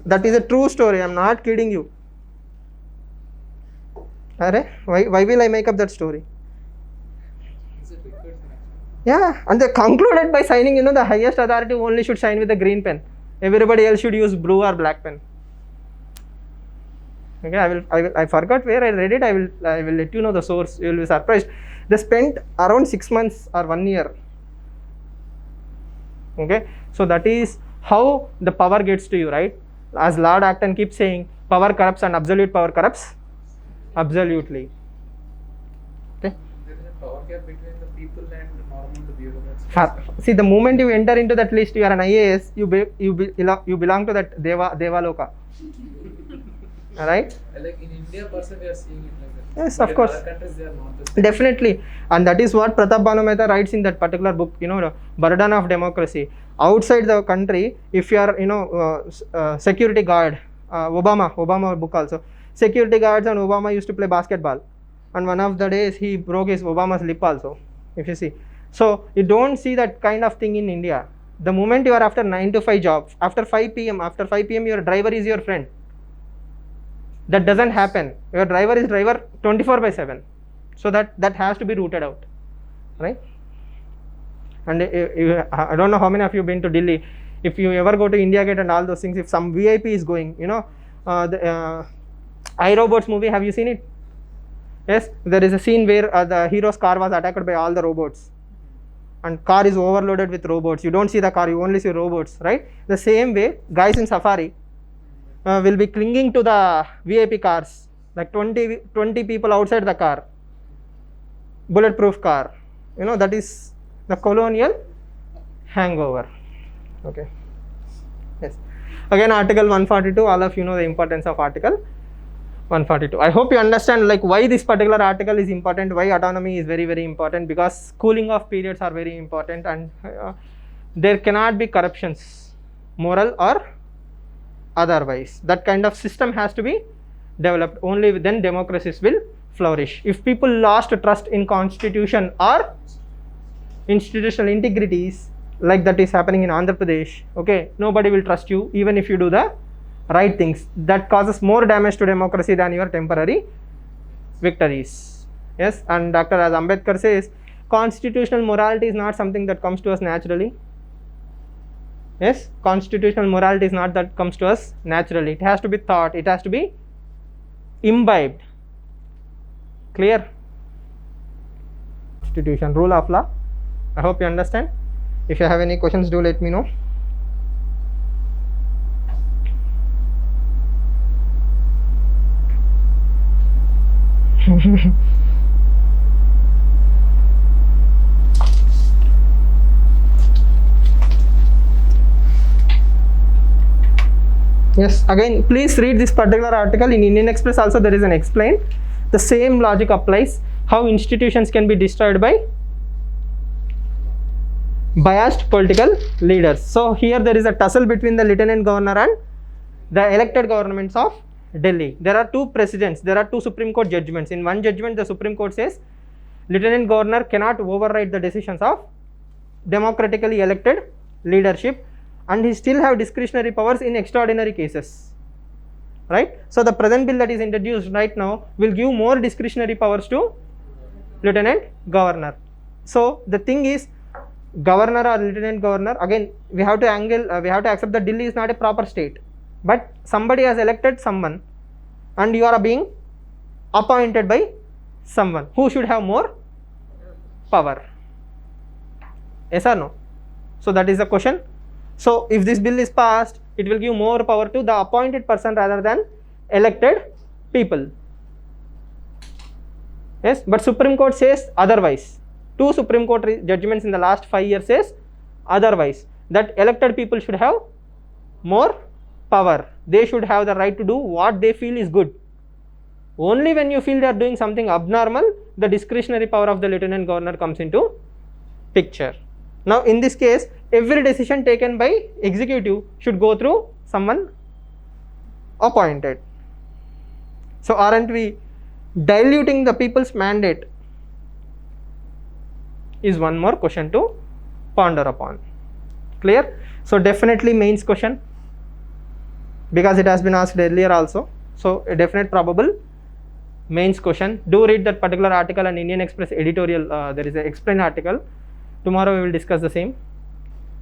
That is a true story. I am not kidding you. Why will I make up that story? Yeah, and they concluded by signing, the highest authority only should sign with the green pen. Everybody else should use blue or black pen. Okay, I forgot where I read it. I will let you know the source. You will be surprised. They spent around 6 months or 1 year. Okay, so that is how the power gets to you, right? As Lord Acton keeps saying, power corrupts and absolute power corrupts absolutely. Okay. There is a power gap between the people and the normal bureaucrats. See, the moment you enter into that list, you are an IAS. You belong to that Devaloka. Right? Like in India, person we are seeing it like that. Yes, of course. In other countries, they are not the same. Definitely, and that is what Pratap Bhanu Mehta writes in that particular book. The burden of democracy. Outside the country, if you are, security guard, Obama book also. Security guards and Obama used to play basketball, and one of the days he broke Obama's lip also. If you see, so you don't see that kind of thing in India. The moment you are after 9 to 5 job, after 5 p.m. your driver is your friend. That doesn't happen. Your driver is driver 24/7. So that has to be rooted out, right? And I don't know how many of you have been to Delhi. If you ever go to India Gate and all those things, if some VIP is going, the iRobots movie, have you seen it? Yes, there is a scene where the hero's car was attacked by all the robots, and car is overloaded with robots. You don't see the car, you only see robots, right? The same way, guys in Safari will be clinging to the VIP cars, like 20 people outside the car, bulletproof car. That is the colonial hangover. Okay. Yes. Again, Article 142. All of you know the importance of Article 142. I hope you understand why this particular article is important, why autonomy is very, very important, because cooling off periods are very important, and there cannot be corruptions, moral or otherwise. That kind of system has to be developed. Only then democracies will flourish. If people lost trust in constitution or institutional integrities, like that is happening in Andhra Pradesh, okay, nobody will trust you even if you do the right things. That causes more damage to democracy than your temporary victories. Yes, and as Ambedkar says, constitutional morality is not something that comes to us naturally. Yes, constitutional morality is not that comes to us naturally. It has to be taught, it has to be imbibed. Clear? Constitution, rule of law. I hope you understand. If you have any questions, do let me know. Yes, again, please read this particular article. In Indian Express also there is an explain. The same logic applies. How institutions can be destroyed by biased political leaders. So here there is a tussle between the Lieutenant Governor and the elected governments of Delhi. There are two precedents. There are two Supreme Court judgments. In one judgment, the Supreme Court says Lieutenant Governor cannot override the decisions of democratically elected leadership, and he still have discretionary powers in extraordinary cases, right? So the present bill that is introduced right now will give more discretionary powers to Lieutenant Governor. So the thing is, Governor or Lieutenant Governor, again we have to accept that Delhi is not a proper state, but somebody has elected someone and you are being appointed by someone who should have more power. Yes or no? So that is the question. So if this bill is passed, it will give more power to the appointed person rather than elected people. Yes, but Supreme Court says otherwise. Two Supreme Court judgments in the last 5 years says otherwise, that elected people should have more power. They should have the right to do what they feel is good. Only when you feel they are doing something abnormal, the discretionary power of the Lieutenant Governor comes into picture. Now in this case, every decision taken by executive should go through someone appointed. So aren't we diluting the people's mandate? Is one more question to ponder upon. Clear? So definitely mains question, because it has been asked earlier also. So a definite probable mains question. Do read that particular article on Indian Express editorial. There is an explain article. Tomorrow we will discuss the same.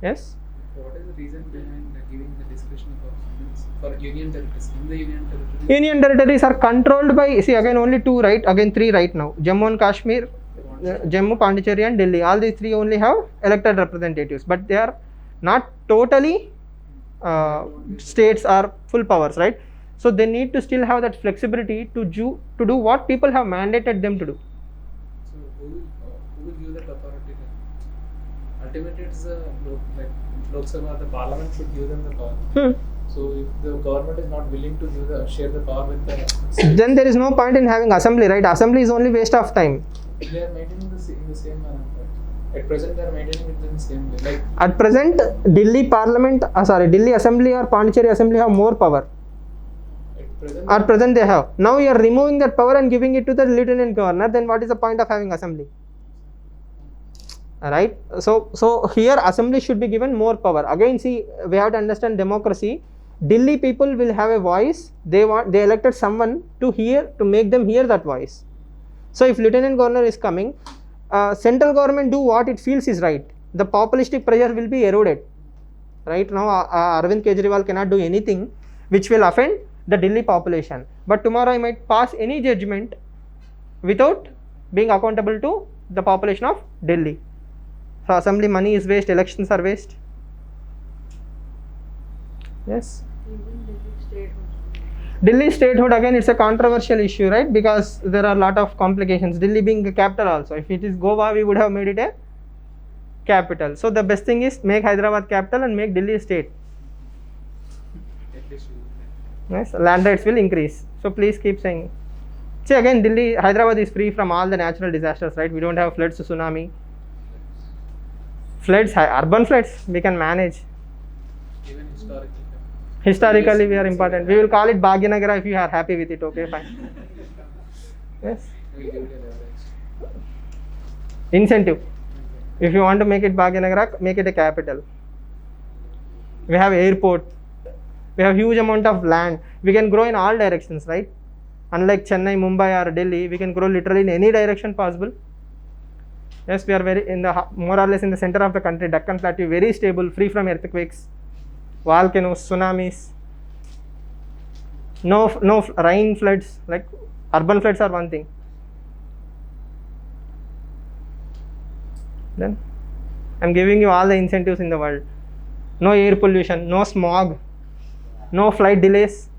Yes? What is the reason behind giving the discretion for union territories? In the union territories, Union territories are controlled by, see again only two, right? Again three right now. Jammu and Kashmir, Jammu, Pondicherry and Delhi. All these three only have elected representatives, but they are not totally states or full powers, right? So they need to still have that flexibility to do what people have mandated them to do. so who will give that authority then? Ultimately, it's the Lok Sabha, the parliament should give them the power. So if the government is not willing to share the power with the, Then there is no point in having assembly, right? Assembly is only waste of time. they are maintaining in the same manner. At present, they are maintaining it in the same way. Like At present, Delhi Delhi Assembly or Pondicherry Assembly have more power. At present they have. Now you are removing that power and giving it to the Lieutenant Governor. Then what is the point of having assembly? Right? So here assembly should be given more power. Again, see, we have to understand democracy. Delhi people will have a voice. They elected someone to make them hear that voice. So if Lieutenant Governor is coming, central government do what it feels is right. The populistic pressure will be eroded. Right now, Arvind Kejriwal cannot do anything which will offend the Delhi population. But tomorrow I might pass any judgment without being accountable to the population of Delhi. So assembly money is waste, elections are waste. Yes. Delhi statehood, again it's a controversial issue, right? Because there are a lot of complications. Delhi being the capital also. If it is Goa, we would have made it a capital. So the best thing is make Hyderabad capital and make Delhi a state. at least Yes, land rates will increase. So please keep saying. See again, Hyderabad is free from all the natural disasters, right? We don't have floods, tsunami. Floods, urban floods, we can manage. even historically. Historically, we are important. We will call it Bhagyanagara if you are happy with it. Okay, fine. Yes. We give it a leverage. Incentive. If you want to make it Bhagyanagara, make it a capital. We have airport. We have huge amount of land. We can grow in all directions, right? Unlike Chennai, Mumbai or Delhi, we can grow literally in any direction possible. Yes, we are more or less in the center of the country. Deccan Plateau, very stable, free from earthquakes, volcanoes, tsunamis. No rain floods. Like urban floods are one thing. Then I'm giving you all the incentives in the world. No air pollution, no smog, no flight delays.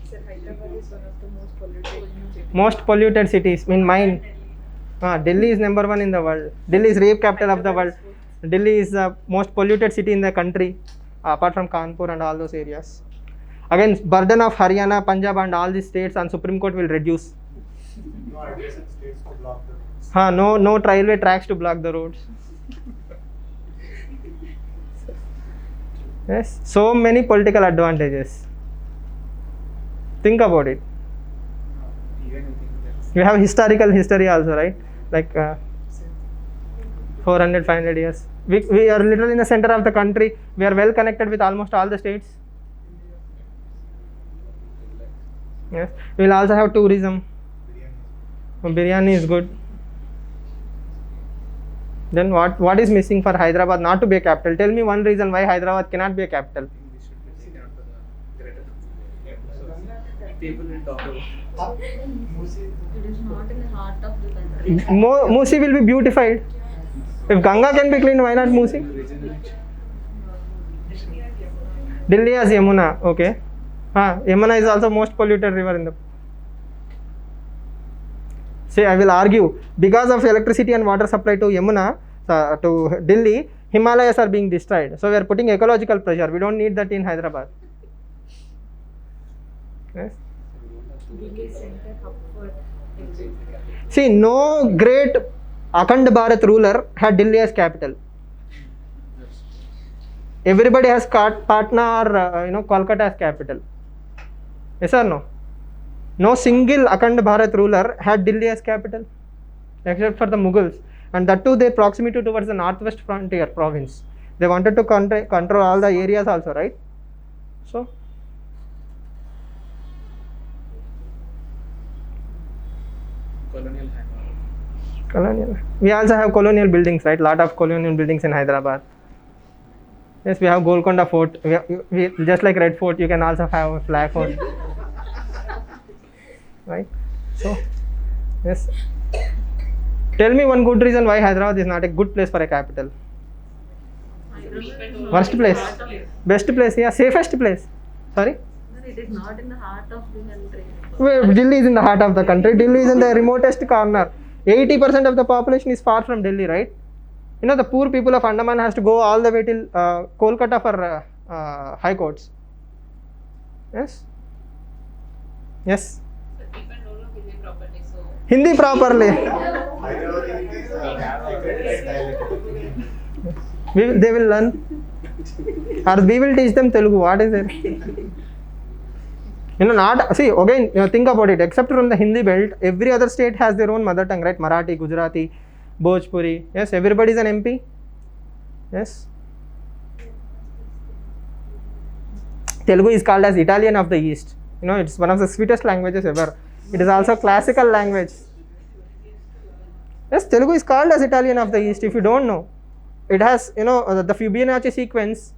Sir, Hyderabad is one of the most Most polluted cities. In mine, Delhi is number 1 in the world. Delhi is rape capital of the world. Delhi is the most polluted city in the country, apart from Kanpur and all those areas. Again, burden of Haryana, Punjab and all these states on Supreme Court will reduce. No adjacent states to block the roads. No railway tracks to block the roads. Yes, so many political advantages. Think about it. Even you think that's We have historical history also, right? Like 400, 500 years. We are literally in the center of the country. We are well connected with almost all the states. Yes, we will also have tourism. Biryani is good. Then what is missing for Hyderabad not to be a capital? Tell me one reason why Hyderabad cannot be a capital. we should be taken out to the greater. So people will talk about. It is not in the heart of the country. Musi will be beautified. If Ganga can be cleaned, why not Musi? Regenerate. Delhi has Yamuna. Okay. Yamuna is also most polluted river in the. Say, I will argue because of electricity and water supply to Yamuna, to Delhi, Himalayas are being destroyed. So we are putting ecological pressure. We don't need that in Hyderabad. Yes. Delhi center hub for everything. See, no great Akhand Bharat ruler had Delhi as capital. Everybody has Patna or Kolkata as capital. Yes or no? No single Akhand Bharat ruler had Delhi as capital, except for the Mughals, and that too their proximity towards the northwest frontier province. They wanted to control all the areas also, right? So, Colonial hangover. colonial. We also have colonial buildings, right? Lot of colonial buildings in Hyderabad. Yes, we have Golconda Fort. We just like Red Fort, you can also have a flag fort. Right? So, yes. Tell me one good reason why Hyderabad is not a good place for a capital. Hyderabad is not Worst in the place. heart of- Best place, yeah. Safest place. Sorry? Sir, it is not in the heart of the country. Well, Delhi is in the heart of the country. Delhi is in the remotest corner. 80% of the population is far from Delhi, right? The poor people of Andaman has to go all the way till Kolkata for high courts. Yes? Yes? So people don't know Hindi properly, so Hindi properly. Hyderabad is a dialect. They will learn. Or we will teach them Telugu. What is it? Again, think about it. Except from the Hindi belt, every other state has their own mother tongue, right? Marathi, Gujarati, Bhojpuri. Yes, everybody is an MP. Yes. Telugu is called as Italian of the East. It's one of the sweetest languages ever. It is also classical language. Yes, Telugu is called as Italian of the East. If you don't know, it has the Fibonacci sequence.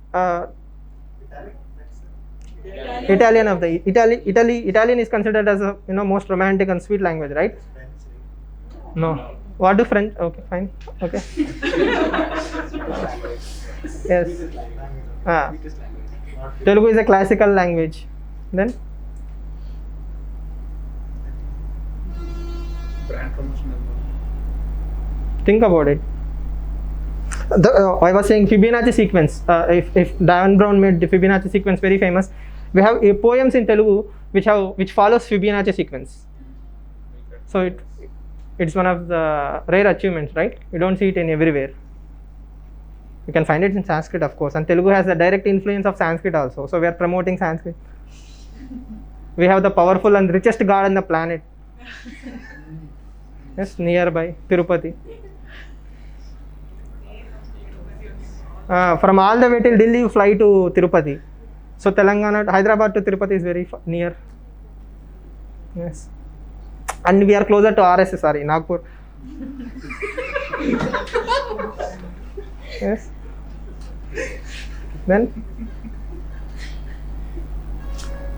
Italian of the Italian is considered as a most romantic and sweet language, right? No. What do French? Okay, fine. Okay. Yes. Telugu is a classical language. Then Brand promotion as well. think about it. I was saying Fibonacci sequence. If Dan Brown made the Fibonacci sequence very famous, we have poems in Telugu which follows Fibonacci sequence. So it's one of the rare achievements, right? You don't see it in everywhere. You can find it in Sanskrit, of course, and Telugu has the direct influence of Sanskrit also. So we are promoting Sanskrit. We have the powerful and richest god on the planet. Yes, nearby Tirupati. From all the way till Delhi, you fly to Tirupati. So Telangana, Hyderabad to Tirupati is very near. Yes. And we are closer to RSS, Nagpur. Yes. Then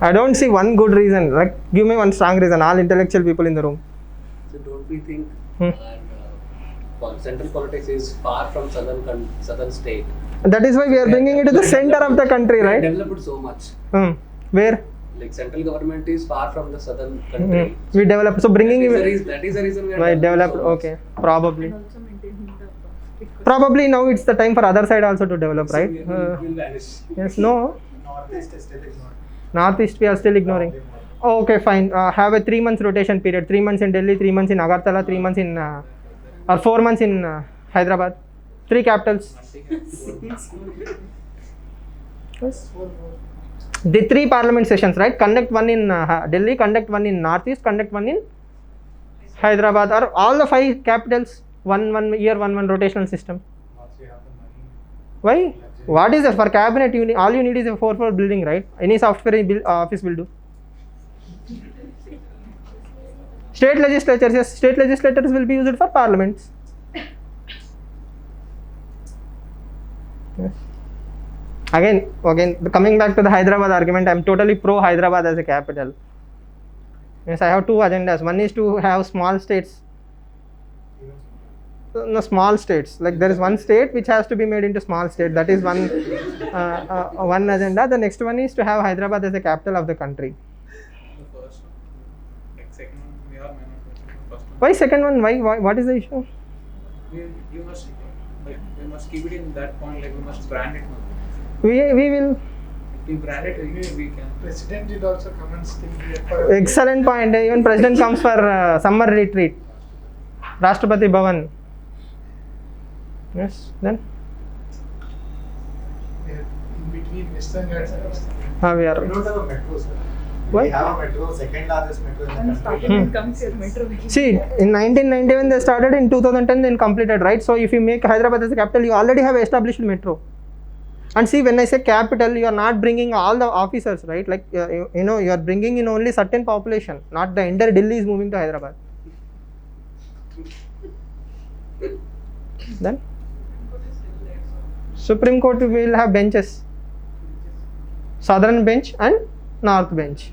I don't see one good reason. Like, give me one strong reason. All intellectual people in the room. So don't we think Hmm. that central politics is far from southern state? That is why we are bringing it to the center of the country, They right? developed so much. Where Like central government is far from the southern country. we develop. So bringing That is the reason we are why developing developed. so much. Okay, probably. And also maintaining the equity. Probably now it's the time for other side also to develop, So right? we will vanish. Yes. No. Northeast is still ignored. Northeast we are still ignoring. Oh, okay, fine. Have a 3 months rotation period. 3 months in Delhi, 3 months in Agartala, 3 months in or 4 months in Hyderabad. 3 capitals. Yes. The 3 parliament sessions, right? Conduct one in Delhi, conduct one in Northeast, conduct one in Hyderabad. Or all the 5 capitals, one year, one rotational system. Once you have the money, Why? What is it for cabinet? All you need is a 4-floor building, right? Any software office will do. State legislatures, yes, state legislators will be used for parliaments. Yes. Again, coming back to the Hyderabad argument, I am totally pro Hyderabad as a capital. Yes, I have 2 agendas. One is to have small states. No, small states. Like there is one state which has to be made into small state. That is one one agenda. The next one is to have Hyderabad as the capital of the country. The first one, like second one, may or may not. First one. Why second one? Why? What is the issue? You must like we must keep it in that point. Like we must brand it now. We will. If we brand it, we can. President did also come and stay here for Excellent point. Even president comes for summer retreat. Rashtrapati Bhavan. Yes. Then in between Western Ghats and Eastern Ghats. we we are. don't have a metro, sir. Why? We have a metro, second largest metro in the And country. starting comes your metro. See, in 1991 they started. In 2010 then completed. Right. So if you make Hyderabad as a capital, you already have established metro. And see, when I say capital, you are not bringing all the officers, right? Like you are bringing in only certain population, not the entire Delhi is moving to Hyderabad. Then Supreme Court will have benches, Southern bench and North bench.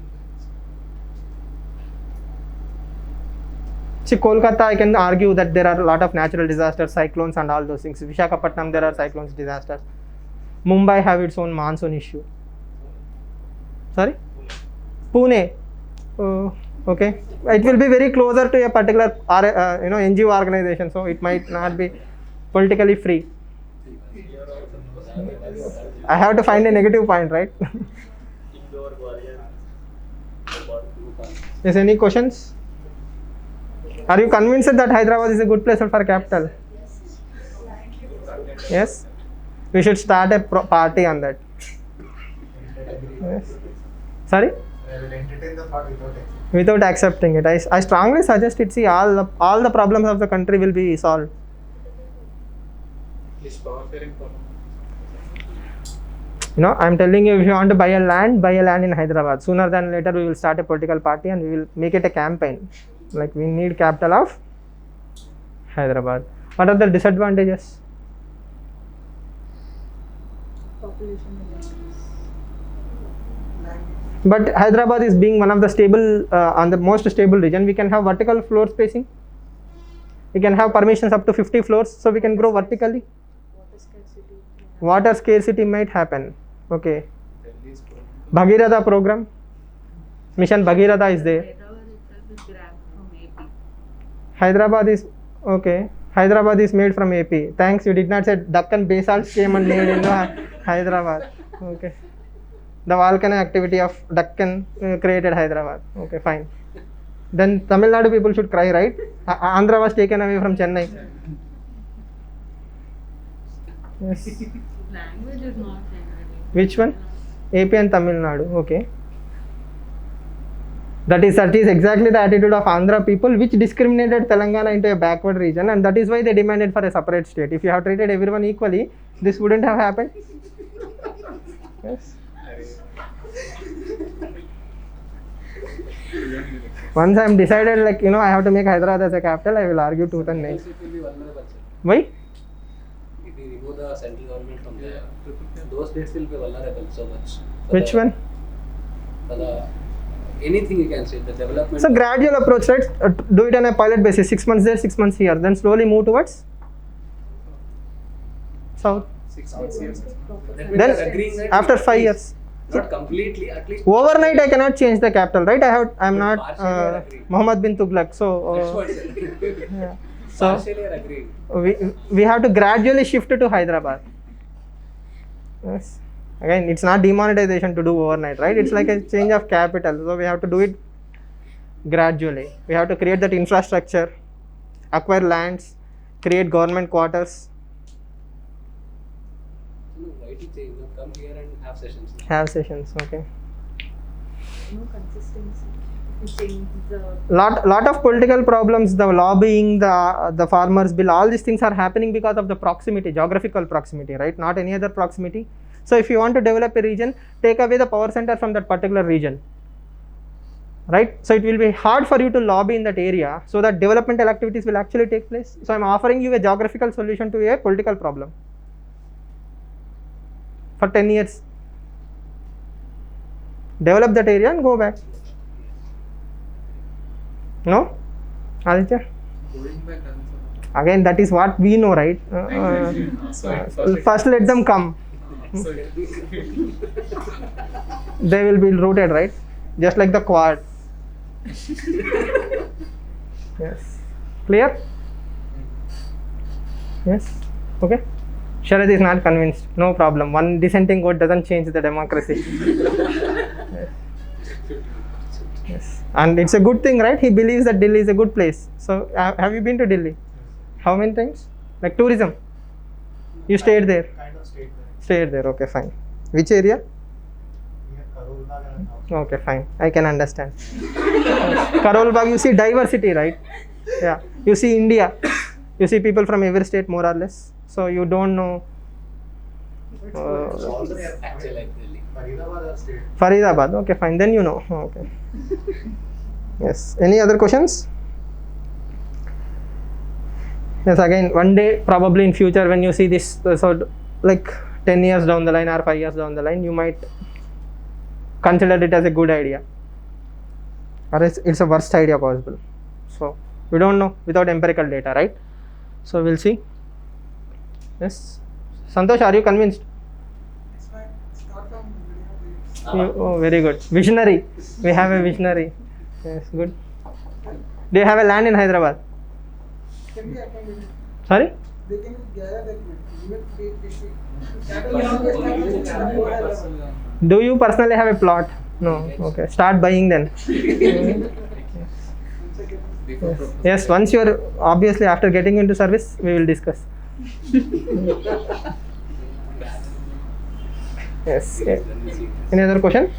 See, Kolkata, I can argue that there are a lot of natural disasters, cyclones and all those things. Visakhapatnam, there are cyclones, disasters. Mumbai have its own monsoon issue. Sorry? Pune. Okay. It will be very closer to a particular NGO organization, so it might not be politically free. I have to find a negative point, right? Is any questions? Are you convinced that Hyderabad is a good place for capital? Yes? We should start a party on that. Yes. Sorry? I will entertain the thought Without accepting it. I strongly suggest it. See, all the problems of the country will be solved. Is power sharing problem? I am telling you, if you want to buy a land in Hyderabad. Sooner than later, we will start a political party and we will make it a campaign. Like, we need capital of Hyderabad. What are the disadvantages? Population will increase. But Hyderabad is being one of the stable, on the most stable region. We can have vertical floor spacing. We can have permissions up to 50 floors, so we can grow vertically. Water scarcity. Water scarcity might happen. Okay. Delhi is problem. Bhagirath program. Mission Bhagirath is there. Hyderabad itself is grabbed from AP. Hyderabad is okay. Hyderabad is made from AP. Thanks, you did not say Deccan basalt came and made in Hyderabad. Okay. The volcano activity of Deccan created Hyderabad. Okay, fine. Then Tamil Nadu people should cry, right? Andhra was taken away from Chennai. Yes. Language is not generated. Which one? AP and Tamil Nadu. Okay. That is exactly the attitude of Andhra people, which discriminated Telangana into a backward region, and that is why they demanded for a separate state. If you have treated everyone equally, this wouldn't have happened. Yes. Once I am decided, like, I have to make Hyderabad as a capital, I will argue tooth and nail. It will be vulnerable, sir. Why? If we remove the central government from there, those states will be vulnerable so much. Which one? For the anything you can say, the development. So gradual approach, right? Do it on a pilot basis, 6 months there, 6 months here, then slowly move towards south. 6 months here. That means Then agreeing that after at 5 least- years. Not completely, at least. Overnight I cannot change the capital, right? I am not Partially I agree. Muhammad bin Tughlaq, so That's what I said. yeah. So Partially I agree. we have to gradually shift to Hyderabad. Yes, Again, it's not demonetization to do overnight, right? It's like a change of capital. So we have to do it gradually. We have to create that infrastructure, acquire lands, create government quarters. No, why did they come here and have sessions? Have sessions, okay. No consistency. If you change the Lot of political problems, the lobbying, the farmers bill, all these things are happening because of the proximity, geographical proximity, right? Not any other proximity. So if you want to develop a region, take away the power center from that particular region, right? So it will be hard for you to lobby in that area, so that developmental activities will actually take place. So I'm offering you a geographical solution to a political problem for 10 years. Develop that area and go back. No? Aditya? Going back answer. Again, that is what we know, right? First let them come. Sorry. They will be rooted, right? Just like the quad. Yes. Clear? Yes. Okay. Sharad is not convinced. No problem. One dissenting vote doesn't change the democracy. Yes. Yes. And it's a good thing, right? He believes that Delhi is a good place. So, have you been to Delhi? How many times? Like tourism? You stayed there? Kind of stayed there. Stayed there. Okay, fine. Which area? We have Karol Bagh and House. Okay, fine. I can understand. Karol Bagh, you see diversity, right? Yeah. You see India. You see people from every state, more or less. So you don't know. All the way Actually, like Delhi. Faridabad are stayed. Faridabad. Okay, fine. Then you know. Okay. Yes. Any other questions? Yes. Again, one day, probably in future, when you see this, so like 10 years down the line or 5 years down the line, you might consider it as a good idea, or it's a worst idea possible. So we don't know without empirical data, right? So we'll see. Yes. Santosh, are you convinced? It's fine. Start from the beginning of the Oh, very good. Visionary. We have a visionary. Yes, good. Do you have a land in Hyderabad? can be accommodated. Sorry? They can gather that even they should. Do you personally have a plot? No. Okay. Start buying then. Before Yes. Once you are obviously after getting into service, we will discuss. Yes. Any other question?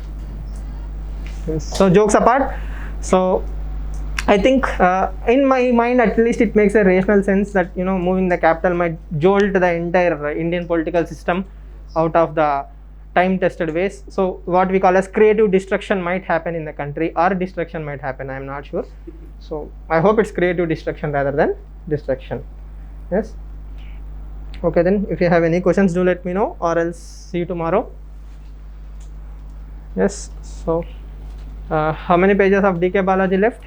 Yes. So jokes apart. So I think in my mind at least it makes a rational sense that moving the capital might jolt the entire Indian political system out of the time tested ways. So what we call as creative destruction might happen in the country, or destruction might happen, I am not sure. So I hope it's creative destruction rather than destruction. Yes. Okay, then if you have any questions, do let me know, or else see you tomorrow. Yes. So how many pages of DK Balaji left?